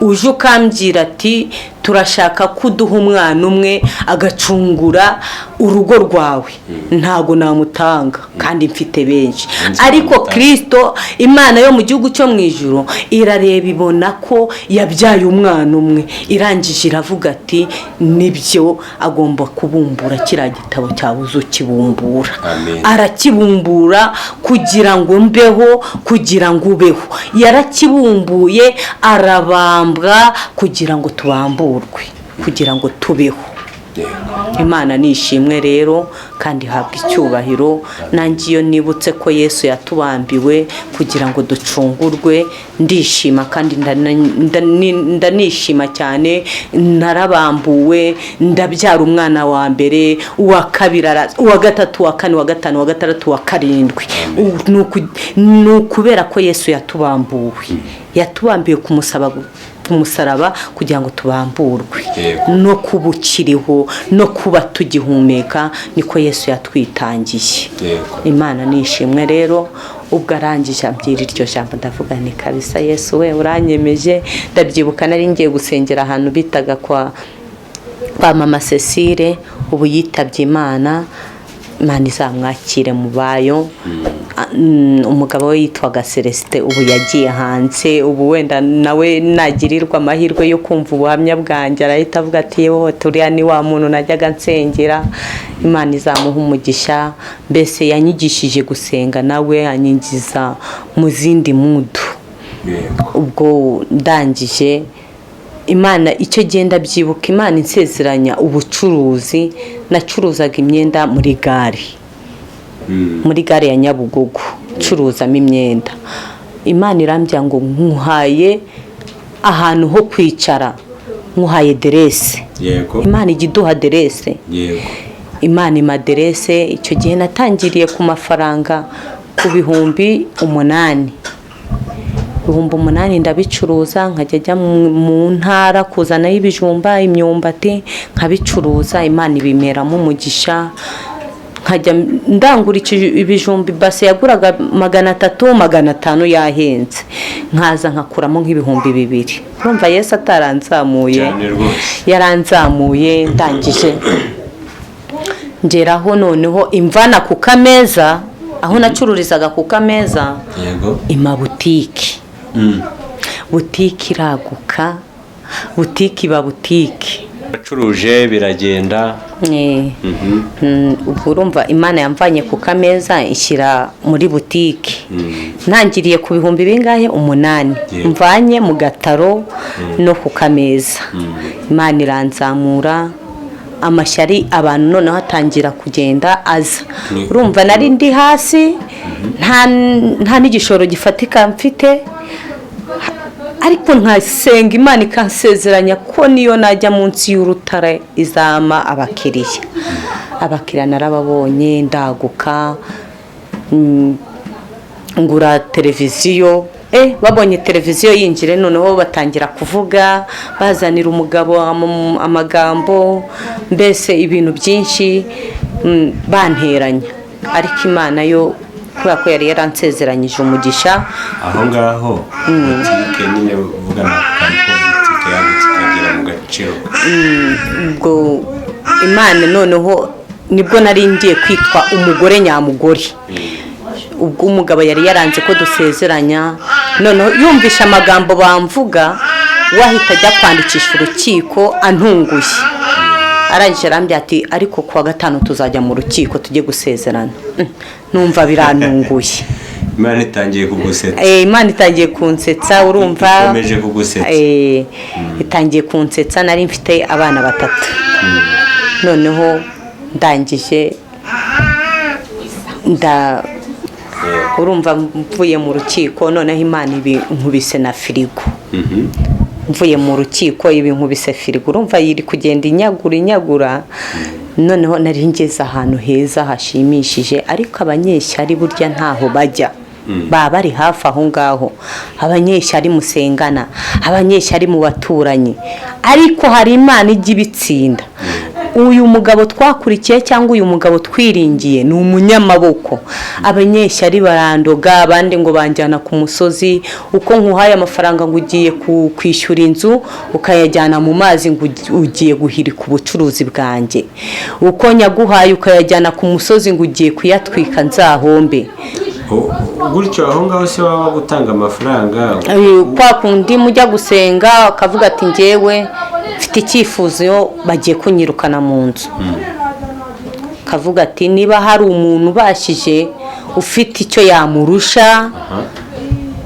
uje ukambwira ati turashaka kuduha umwana umwe agacungura urugo rwawe, ntago namutanga kandi mfite benshi. Ariko Kristo, Imana yo mu gihugu cyo mu ijuru, irareba ibona ko yabyaye umwana umwe, irangije iravuga ati nibyo agomba kubumbura kiriya gitabo cyabuze ukibumbura. Arakibumbura kugira ngo mbeho, kugira ngo ubeho. Yarakibumbuye, arabambwa kugira ngo tubamburwe, kugira ngo tubeho. Imana nishimwe rero kandi habwa icyubahiro. Nanjye iyo nibutse ko Yesu yatubambiwe kugira ngo ducungurwe, ndishima kandi ndanishima cyane. Narabambuwe, ndabyara umwana wa mbere, uwa kabiri, uwa gatatu, uwa kane, uwa gatanu, uwa gatandatu, uwa karindwi. Nukubera ko Yesu yatubambuwe, yatubambiwe kumusaraba kugira ngo tubamburwe. No kubukiriho, no kuba tugihumeka, niko Yesu yatwitangiye. Imana nishimwe rero. Ubwo arangije ambwira iryo jambo, ndavuga ni kabisa Yesu we uranyemeje. Ndabyibuka nari ngiye gusengera ahantu bitaga kwa Mama Cecile, ubu yitabye Imana. Imana izamwakire mu bayo. Umugabo we yitwaga Celestin, ubu yagiye hanze. Ubu wenda nawe nagirirwa amahirwe yo kumva ubuhamya bwanjye, arahita avuga ati yewe turiya ni wa muntu najyaga nsengera. Imana izamuha umugisha. Mbese yanyigishije gusenga, nawe anyinjiza mu zindi mudu. Ubwo ndangije, Imana icyo genda byibuka, Imana insezeranya ubucuruzi. Nacuruzaga imyenda muri gare ya Nyabugogo, curuzamo imyenda. Imana irambya ngo nkuhaye ahantu ho kwicara, nkuhaye derese. Imana igiduha derese. Imana ima derese. Icyo gihe natangiriye ku mafaranga ku 8,000. 8,000 ndabicuruza, nkajya mu ntara kuzanayo ibijumba, imyumbati, nkabicuruza. Imana ibimeramo umugisha. Nkajya ndangura ibijumba, base yaguraga 300, 500 yahenze, nkaza nkakuramo nk'ibihumbi 2. Urumva Yesu ataranzamuye, yaranzamuye. Ndangije ngeraho noneho imvana ku kameza, aho nacururizaga ku Kameza yego ima butike. Butike iraguka, butike iba butike. bacuruje biragenda. Ubwo urumva Imana yamvanye ku Kameza ishyira muri butike. Ntangiriye ku bihumbi bingahe 8 mvanye mu Gataro no ku Kameza. Imana iranzamura amashyari abantu noneho atangira kugenda aza. Urumva nari ndi hasi nta n'igishoro gifatika mfite, ariko nkasenga Imana ikansezeranya ko niyo najya munsi y'urutare izama abakiriya narababonye ndaguka. Ngura televiziyo, babonye televiziyo yinjire noneho batangira kuvuga bazanira umugabo amagambo, mbese ibintu byinshi banteranya, ariko Imana yo kubera ko yari yaransezeranyije umugisha. aho ngaho butike nyine uvugana ko butike yanditse ikagera mu gaciro. Ubwo Imana noneho nibwo nari ngiye kwitwa umugore nyamugore. Ubwo umugabo yari yaranze ko dusezeranya, noneho yumvisha amagambo bamvuga wahita ajya kwandikisha urukiko antunguye. Arangije arambye ati ariko kuwa gatanu tuzajya mu rukiko tujye gusezerana. Numva birantunguye. Imana itangiye kugusetsa. Imana itangiye kunsetsa, urumva ikomeje kugusetsa. Itangiye kunsetsa, nari mfite abana 3. Noneho ndangije urumva mvuye mu rukiko, noneho Imana nkubise na firigo. Mvuye mu rukiko nkubise firigo, urumva yiri kugenda inyagura. Noneho nari ngeze ahantu heza hashimishije, ariko abanyeshyari burya ntaho bajya, baba bari hafi aho ngaho. Abanyeshyari musengana, abanyeshyari mu baturanyi, ariko hari Imana ijya ibitsinda. Uyu mugabo twakurikiye cyangwa uyu mugabo twiringiye ni umunyamaboko. Abanyeshyari barandoga, abandi ngo banjyana ku musozi, uko nkuhaye amafaranga ngo ugiye kwishyura inzu ukayajyana mu mazi ngo ugiye guhirika ubucuruzi bwanjye, uko nyaguhaye ukayajyana ku musozi ngo ugiye kuyatwika nzahombe. Gutyo aho ngaho se waba gutanga amafaranga kwa kundi mujya gusenga akavuga ati ngewe mfite icyifuzo bagiye kunyirukana mu nzu. Kavuga ati niba hari umuntu ubashije ufite icyo yamurusha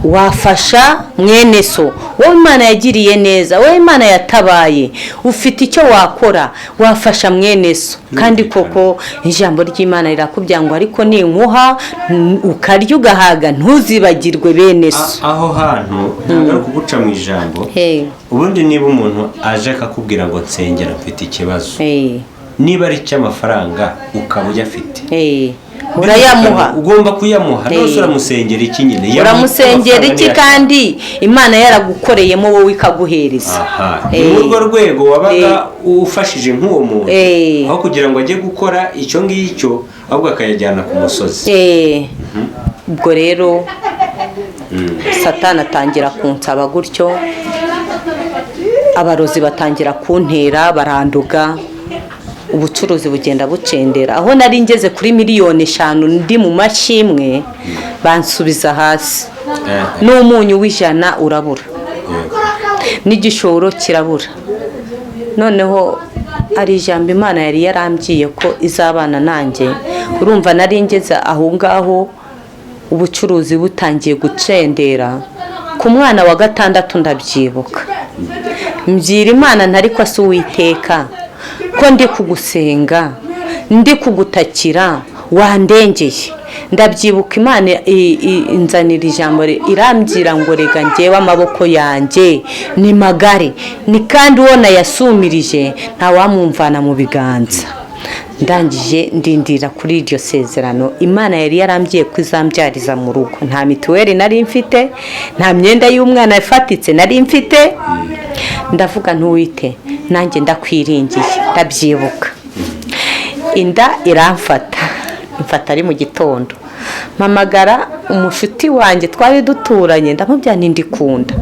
wafasha mwene so, wowe Imana yagiriye neza, wowe Imana yatabaye, ufite icyo wakora wafasha mwene so. Kandi koko ijambo ry'Imana rirakubwira ngo ariko ninkuha ukarya ugahaga ntuzibagirwe bene so. aho hantu ntabwo ari kuguca mu ijambo. Ubundi niba umuntu aje akakubwira ngo nsengera mfite ikibazo, niba ari cy'amafaranga ukaba uyafite, urayamuha, ugomba kuyamuha. Nose uramusengera iki nyine? Uramusengera iki kandi Imana yaragukoreyemo wowe ikaguhereza. Ni urwo rwego wabaga ufashije nk'uwo muntu, aho kugira ngo ajye gukora icyo ngicyo ahubwo akayajyana ku musozi. Ubwo rero Satani atangira kunsaba gutyo, abarozi batangira kuntera baranduga, ubucuruzi bugenda bucendera. Aho nari ngeze kuri 5,000,000 ndi mu mashimwe bansubiza hasi. N'umunyu w'100 urabura, n'igishoro kirabura. Noneho ari ijambo Imana yari yarambyiye ko izabana nanjye. Urumva nari ngeze aho ngaho ubucuruzi butangiye gucendera. Ku mwana wa 6 ndabyibuka, mbyira Imana ntari ko ase Uwiteka ko ndi kugusenga, ndi kugutakira, wandengeye. Ndabyibuka Imana inzanira ijambo irambwira ngo rega ngewe amaboko yanjye ni magare, ni kandi uwo nayasumirije nta wamumvana mu biganza. Ndangije ndindira kuri iryo sezerano. Imana yari yarambwiye ko izambyariza mu rugo. Nta mituweli nari mfite, nta myenda y'umwana yafatitse nari mfite. Ndavuga ntuwite nanjye ndakwiringiye. Ndabyibuka inda iramfata, imfata ari mu gitondo. Mpamagara umushuti wanjye twari duturanye, ndamubwira nti ndikunda,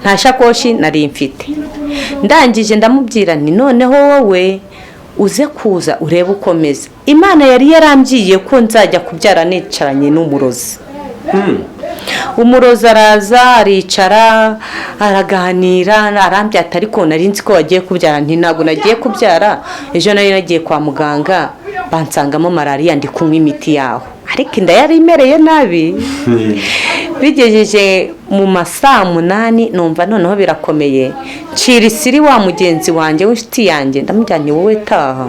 nta shakoshi nari mfite. Ndangije ndamubwira nti noneho wowe uze kuza urebe uko meze. Imana yari yarambyiye ko nzajya kubyara nicaranye n'umurozi. Umurozi araza aricara araganira arambya ati ariko nari nzi ko wagiye kubyara. Nti ntabwo nagiye kubyara, ejo nari nagiye kwa muganga bansangamo malariya ndi kunywa imiti yaho, ariko inda yari imereye nabi. Bigejeje mu masaa 8 numva noneho birakomeye, ncira isiri wa mugenzi wanjye w'inshuti yanjye ndamujyanye, wowe taha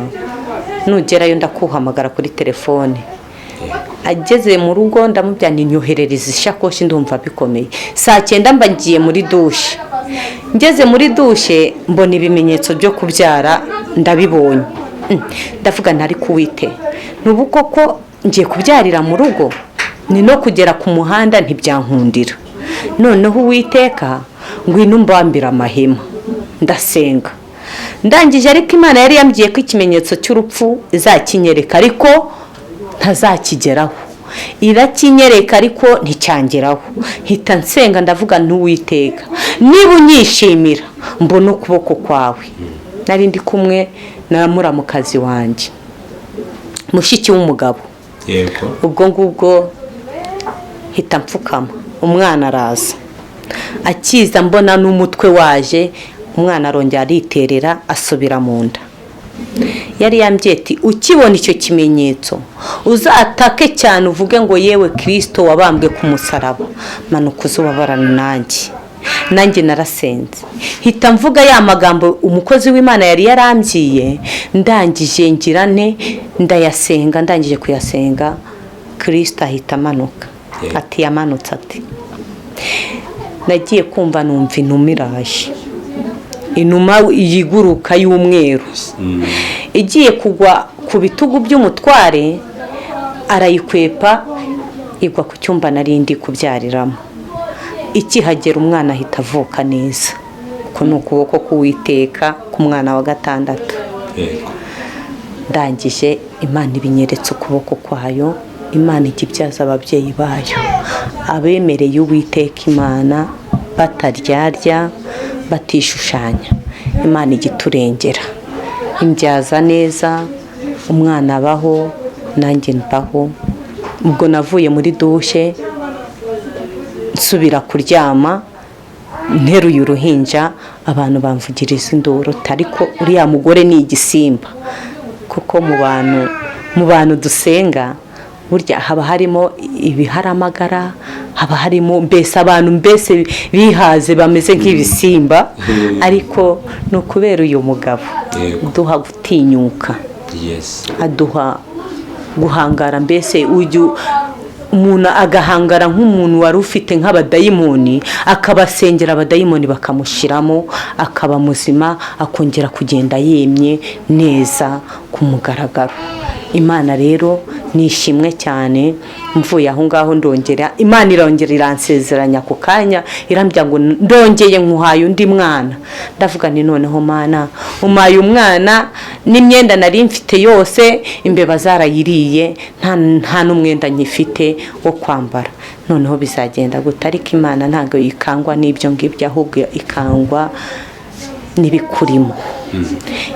nugerayo ndakuhamagara kuri telefone. Ageze mu rugo ndamujyanye nyoherereza ishakoshi, ndumva bikomeye. Saa 9 mba ngiye muri dushe. Ngeze muri dushe mbona ibimenyetso byo kubyara ndabibonye. Ndavuga ntari kuwite, nubu koko ngiye kubyarira mu rugo, ni no kugera ku muhanda ntibyankundira. Noneho Uwiteka ngwino mbambira amahema. Ndasenga ndangije, ariko Imana yari yambwiye ko ikimenyetso cy'urupfu izakinyereka ariko ntazakigeraho. Irakinyereka ariko nticyangeraho. Hita nsenga ndavuga n'Uwiteka, niba unyishimira mbona ukuboko kwawe. Nari ndi kumwe na muramukazi wanjye, mushiki w'umugabo. Yego. Ubwo ngubwo hita mfukama, umwana araza. Akiza mbona n'umutwe waje, umwana arongera ariterera asubira mu nda. Yari yambwiye ati ukibona icyo kimenyetso uzatake cyane uvuge ngo yewe Kristo wabambwe ku musaraba, manuka uzubabarana nanjye narasenze. Hita mvuga ya magambo umukozi w'Imana yari yarambyiye, ndangije ngirane ndayasenga. Ndangije kuyasenga Kristo ahita amanuka. Ati yamanutse ati, nagiye kumva numva inuma iraje, inuma yiguruka y'umweru igiye kugwa ku bitugu by'umutware, arayikwepa igwa ku cyumba narindi kubyariramo. Ikihagera umwana ahita avuka neza. Uko ni ukuboko k'Uwiteka ku mwana wa 6. Ndangije Imana ibinyeretse ukuboko kwayo. Imana igibyaza ababyeyi bayo, abemereye Uwiteka Imana bataryarya batishushanya. Imana igiturengera imbyaza neza, umwana abaho nanjye mbaho. Ubwo navuye muri dushe nsubira kuryama, nteruye uruhinja, abantu bamvugiriza induru, ariko uriya mugore ni igisimba. Kuko mu bantu dusenga burya haba harimo ibiharamagara, haba harimo mbese abantu mbese bihaze bameze nk'ibisimba. Ariko no kubera uyu mugabo duha gutinyuka, aduha guhangara. Mbese umuntu agahangara nk'umuntu wari ufite nk'abadayimoni, akabasengera abadayimoni bakamushiramo, akaba muzima, akongera kugenda yemye neza ku mugaragaro. Imana rero nishimwe cyane. Mvuye aho ngaho ndongera, Imana irongera iransezeranya ku kanya, irambya ngo ndongeye nkuhaye undi mwana. Ndavuga ni noneho Mana umaye umwana, n'imyenda nari mfite yose imbeba zarayiriye, nta n'umwenda nyifite wo kwambara. Noneho bizagenda gute? Ariko Imana ntabwo ikangwa n'ibyo ngibyo, ahubwo ikangwa n'ibikurimo.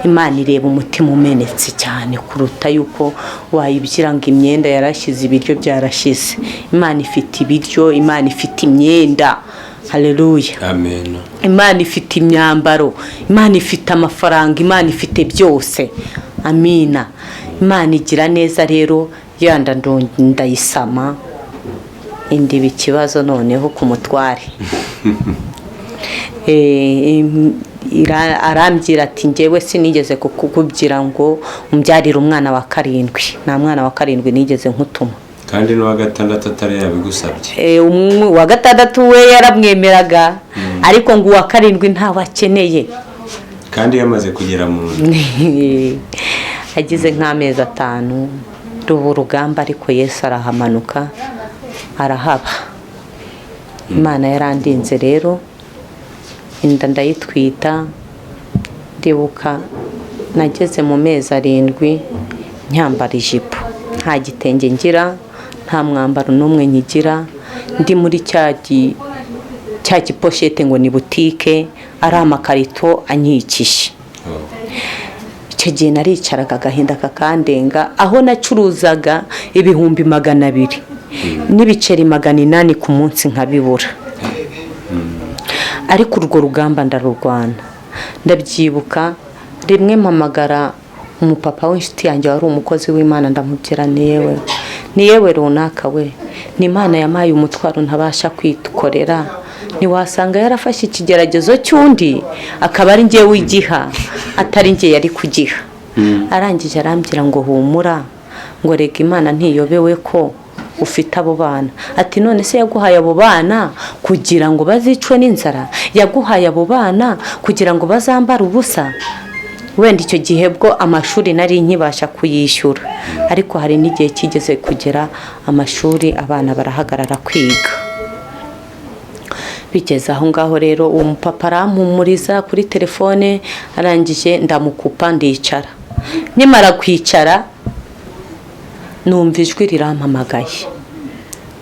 Imana ireba umutima umenetse cyane kuruta yuko wayibyira ngo imyenda yarashize, ibiryo byarashize. Imana ifite ibiryo, Imana ifite imyenda. Haleluya, amen. Imana ifite imyambaro, Imana ifite amafaranga, Imana ifite byose. Amina. Imana igira neza rero, yanda ndayisama indiba ikibazo noneho ku mutware. Arambwira ati njyewe sinigeze kukubwira ngo umbyarire umwana wa 7. Nta mwana wa 7 nigeze nkutuma, kandi n'uwa 6 atari yabigusabye. Uwa 6 we yaramwemeraga, ariko ngo uwa 7 ntawe akeneye. Kandi yamaze kugera mu agize nk'amezi 5 ruba urugamba, ariko Yesu arahamanuka arahaba. Imana yarandinze rero, inda ndayitwita. Ndibuka nageze mu mezi 7 nyambara ijipo, nta gitenge ngira, nta mwambaro n'umwe nyigira. Ndi muri cya giposhete ngo ni butike, ari amakarito anyikishe. icyo gihe naricaraga agahinda kakandenga, aho nacuruzaga 200 n'ibiceri 800 ku munsi nkabibura. Ariko urwo rugamba ndarurwana. Ndabyibuka rimwe mpamagara umupapa w'inshuti yanjye wari umukozi w'Imana, ndamubwira ni yewe runaka we, ni Imana yamaye umutwaro ntabasha kwikorera, ntiwasanga yarafashe ikigeragezo cy'undi akaba ari njye wigiha atari njye yari kugiha. Arangije arambwira ngo humura, ngo rega Imana ntiyobewe ko ufite abo bana. Ati none se yaguhaye abo bana kugira ngo bazicwe n'inzara? Yaguhaye abo bana kugira ngo bazambara ubusa? Wenda icyo gihe bwo amashuri nari nkibasha kuyishyura, ariko hari n'igihe kigeze kugera amashuri abana barahagarara kwiga. Bigeze aho ngaho rero uwo mupapa arampumuriza kuri telefone, arangije ndamukupa ndicara. Nimara kwicara numva ijwi rirampamagaye,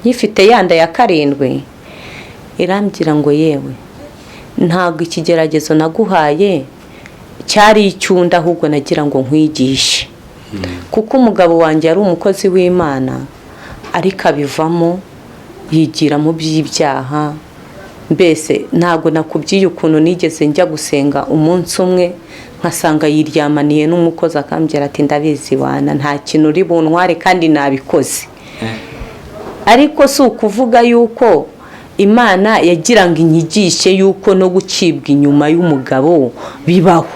nyifite yanda ya 7, irambwira ngo yewe ntabwo ikigeragezo naguhaye cyari icyunda, ahubwo nagira ngo nkwigishe. Kuko umugabo wanjye yari umukozi w'Imana ariko abivamo yigira mu by'ibyaha. Mbese ntabwo nakubyiye ukuntu nigeze njya gusenga umunsi umwe nkasanga yiryamaniye n'umukozi, akambwira ati ndabizi wana nta kintu uri buntware kandi nabikoze. Ariko si ukuvuga yuko Imana yagira ngo inyigishe yuko no gucibwa inyuma y'umugabo bibaho.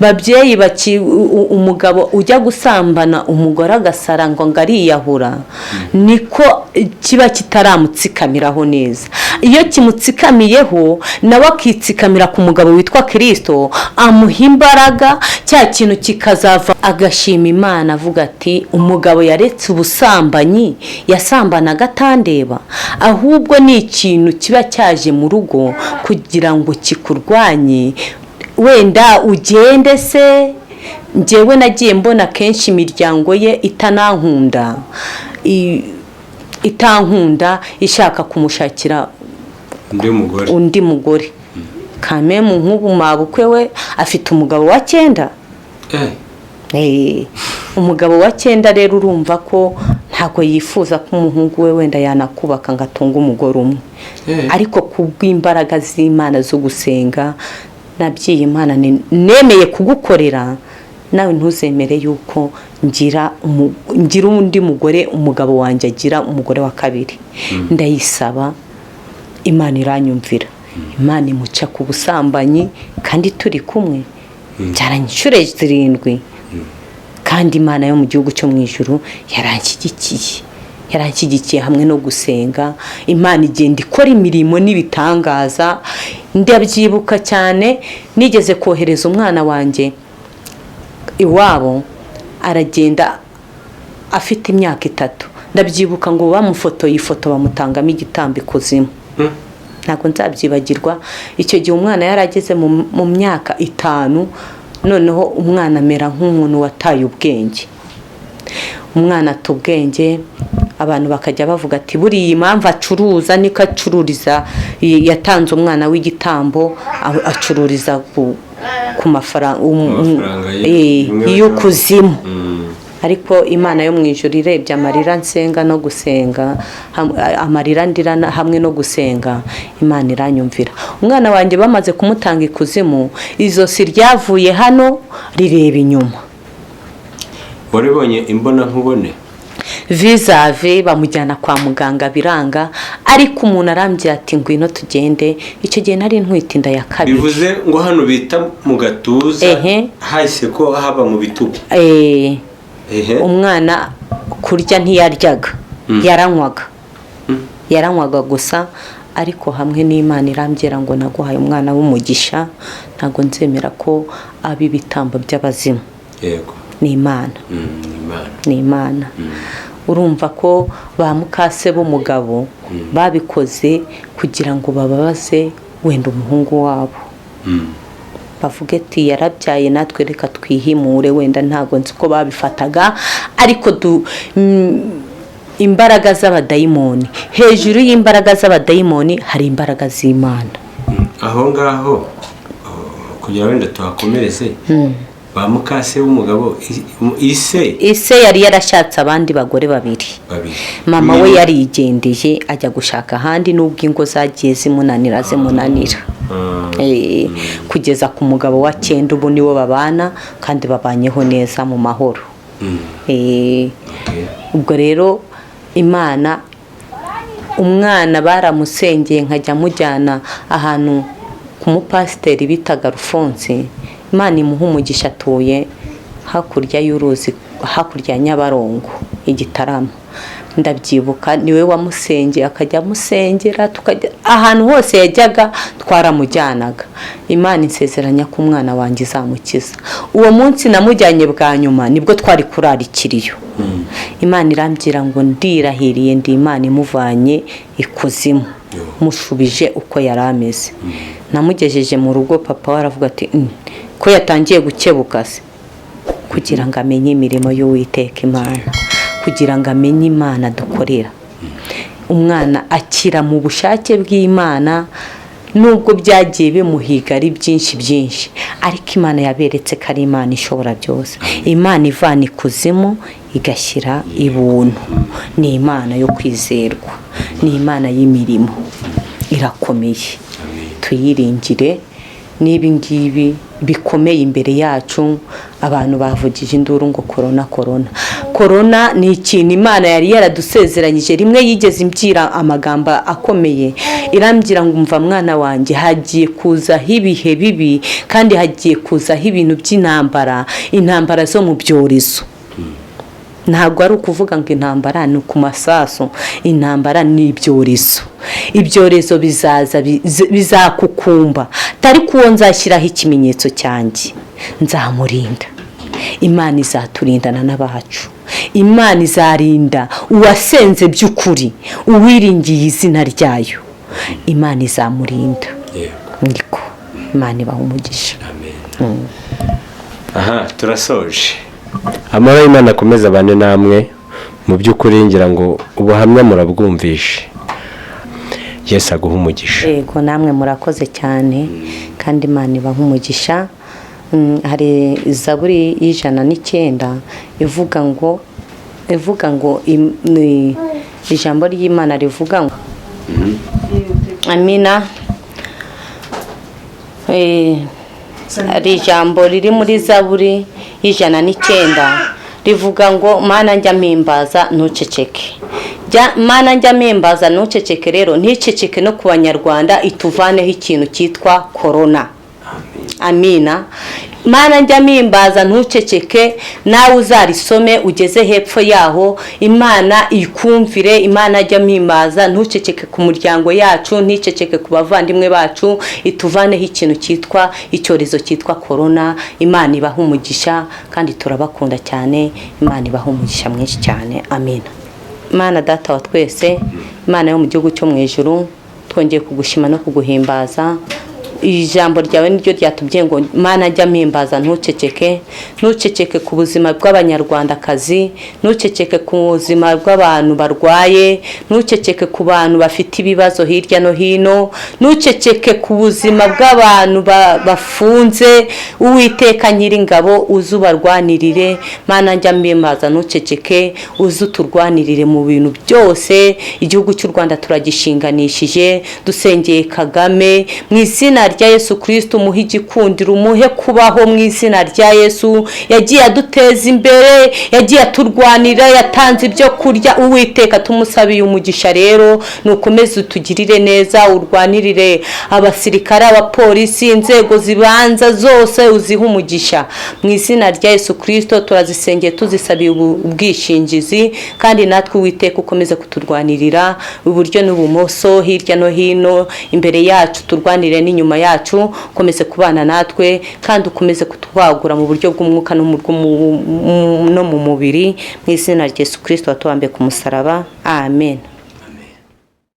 Babyeyi umugabo ujya gusambana umugore agasara ngo ngariyahura, niko kiba kitaramutsikamiraho neza. Iyo kimutsikamiyeho nawe akitsikamira ku mugabo witwa Kristo, amuha imbaraga, cya kintu kikazava agashima Imana avuga ati umugabo yaretse ubusambanyi, yasambanaga atandeba, ahubwo ni ikintu kiba cyaje mu rugo kugira ngo kikurwanye. Wenda ugende se, njyewe nagiye mbona kenshi imiryango ye itankunda ishaka kumushakira undi mugore. Kamemu nk'ubu mabukwe we afite umugabo wa 9. Umugabo wa 9 rero urumva ko ntabwo yifuza ko umuhungu we wenda yanakubaka ngo atunge umugore umwe. Ariko kubw'imbaraga z'Imana zo gusenga nabyiye Imana nemeye kugukorera, nawe ntuzemere yuko ngira undi mugore, umugabo wanjye agira umugore wa 2. Ndayisaba, Imana iranyumvira. Imana imuca ku busambanyi kandi turi kumwe cyaranyishure 7. Kandi Imana yo mu gihugu cyo mu ijuru yaranshyigikiye hamwe no gusenga. Imana igenda ikora imirimo n'ibitangaza. Ndabyibuka cyane nigeze kohereza umwana wanjye iwabo, aragenda afite imyaka 3. Ndabyibuka ngo bamufotoye ifoto bamutangamo igitambo ikuzimu. Ntabwo nzabyibagirwa. Icyo gihe umwana yarageze mu myaka 5, noneho umwana amera nk'umuntu wataye ubwenge. Umwana atubwenge, abantu bakajya bavuga ati buriya impamvu acuruza niko acururiza. Yatanze umwana w'igitambo acururiza ku mafaranga y'ukuzimu. Ariko Imana yo mu ijuru irebye amarira nsenga no gusenga, amarira ndira hamwe no gusenga, Imana iranyumvira. Umwana wanjye bamaze kumutanga ikuzimu, izosi ryavuye hano rireba inyuma. Waribonye imbona nkubone? Visave bamujyana kwa muganga biranga, ariko umuntu arambye ati ngwino tugende. Icyo gihe nari ntwite inda ya 2. Bivuze ngo hano bita mu gatuza, hahise ko haba mu bitugu. Umwana kurya ntiyaryaga, yaranywaga gusa. Ariko hamwe n'Imana irambwira ngo naguhaye umwana w'umugisha, ntago nzemera ko abi bitambo by'abazimu. Yego, ni Imana. Urumva ko ba mukase b'umugabo babikoze kugira ngo bababaze wenda umuhungu wabo. Bavuga ati yarabyaye natwe reka twihimure, wenda ntago nzi ko babifataga. Ariko imbaraga z'abadayimoni, hejuru y'imbaraga z'abadayimoni hari imbaraga z'Imana. Aho ngaho kugira wenda tuhakomereze, ba mukase w'umugabo ise yari yarashatse abandi bagore babiri. Mama we yarigendeye ajya gushaka ahandi n'ubwo ingo zagiye zimunanira kugeza ku mugabo wa 9 ubu niwo babana kandi babanyeho neza mu mahoro. Ubwo rero Imana umwana baramusengeye nkajya mujyana ahantu ku mupasiteri bitaga Rufonse. Imana imuha umugisha, atuye hakurya y'uruzi, hakurya Nyabarongo Igitaramo. Ndabyibuka niwe wamusengeye, akajya amusengera, tukajya ahantu hose yajyaga twaramujyanaga. Imana insezeranya ko umwana wanjye izamukiza. Uwo munsi namujyanye bwa nyuma nibwo twari kurarikiriyo. Imana irambwira ngo ndirahiriye ndi Imana imuvanye ikuzimu, mushubije uko yari ameze. Namugejeje mu rugo, papa waravuga ati ko yatangiye gukebuka se, kugira ngo amenye imirimo y'Uwiteka Imana, kugira ngo amenye Imana dukorera. Umwana akira mu bushake bw'Imana, nubwo byagiye bimuhiga ari byinshi, ariko Imana yaberetse ko ari Imana ishobora byose. Imana ivana ikuzimu igashyira ibuntu. Ni Imana yo kwizerwa, ni Imana y'imirimo, irakomeye. Tuyiringire. Nibi ngibi bikomeye imbere yacu. Abantu bavugije induru ngo korona ni ikintu Imana yari yaradusezeranyije. Rimwe yigeze imbwira amagambo akomeye, irambwira ngo umva mwana wanjye, hagiye kuzaho ibihe bibi kandi hagiye kuzaho ibintu by'intambara, intambara zo mu byorezo. Ntabwo ari ukuvuga ngo intambara ni ku masaso, intambara ni ibyorezo. Ibyorezo bizaza bizakukumba, tari kuwo nzashyiraho ikimenyetso cyanjye, nzamurinda. Imana izaturindana n'abacu. Imana izarinda uwasenze by'ukuri, uwiringiye izina ryayo. Imana izamurinda. Ngiko Imana ibaha umugisha. Aha, turasoje. Amara Imana akomeza abane namwe. Mu by'ukuri ngira ngo ubuhamya murabwumvishe. Yesu aguha umugisha. Yego, namwe murakoze cyane kandi Imana ibaha umugisha. Hari Zaburi 109 ivuga ngo ijambo ry'Imana rivuga ngo Amina. Ari ijambo riri muri Zaburi 109 rivuga ngo Mana njya mpimbaza ntuceceke. Mana njya mpimbaza ntuceceke. Rero nticeceke no ku Banyarwanda, ituvaneho ikintu cyitwa korona. Amina. Mana njya mpimbaza ntuceceke, nawe uzarisome ugeze hepfo yaho. Imana ikumvire. Imana njya mpimbaza ntuceceke ku muryango yacu, nticeceke ku bavandimwe bacu, ituvaneho ikintu cyitwa icyorezo cyitwa korona. Imana ibaha umugisha kandi turabakunda cyane. Imana ibaha umugisha mwinshi cyane. Amina. Mana data wa twese, Imana yo mu gihugu cyo mu ijuru, twongeye kugushima no kuguhimbaza. Ijambo ryawe niryo ryatubwiye ngo Mana njya mpimbaza ntuceceke. Ntuceceke ku buzima bw'Abanyarwandakazi, ntuceceke ku buzima bw'abantu barwaye, ntuceceke ku bantu bafite ibibazo hirya no hino, ntuceceke ku buzima bw'abantu bafunze. Uwiteka Nyiringabo uzubarwanirire. Mana njya mpimbaza ntuceceke, uzuturwanirire mu bintu byose. Igihugu cy'u Rwanda turagishinganishije, dusengeye Kagame mu izina rya Yesu Kristo. Umuhe igikundiro, umuhe kubaho mu izina rya Yesu. Yagiye aduteza imbere, yagiye aturwanira, yatanze ibyo kurya. Uwiteka tumusabiye umugisha. Rero nukomeze utugirire neza, urwanirire abasirikare, abapolisi, inzego zibanza zose uzihe umugisha mu izina rya Yesu Kristo. Turazisengeye tuzisabiye ubwishingizi, kandi natwe Uwiteka ukomeze kuturwanirira iburyo n'ubumoso, hirya no hino, imbere yacu turwanire n'inyuma yacu. Ukomeze kubana natwe kandi ukomeze kutwagura mu buryo bw'umwuka no mu mubiri, mu izina rya Yesu Kristo watubambiye ku musaraba. Amen.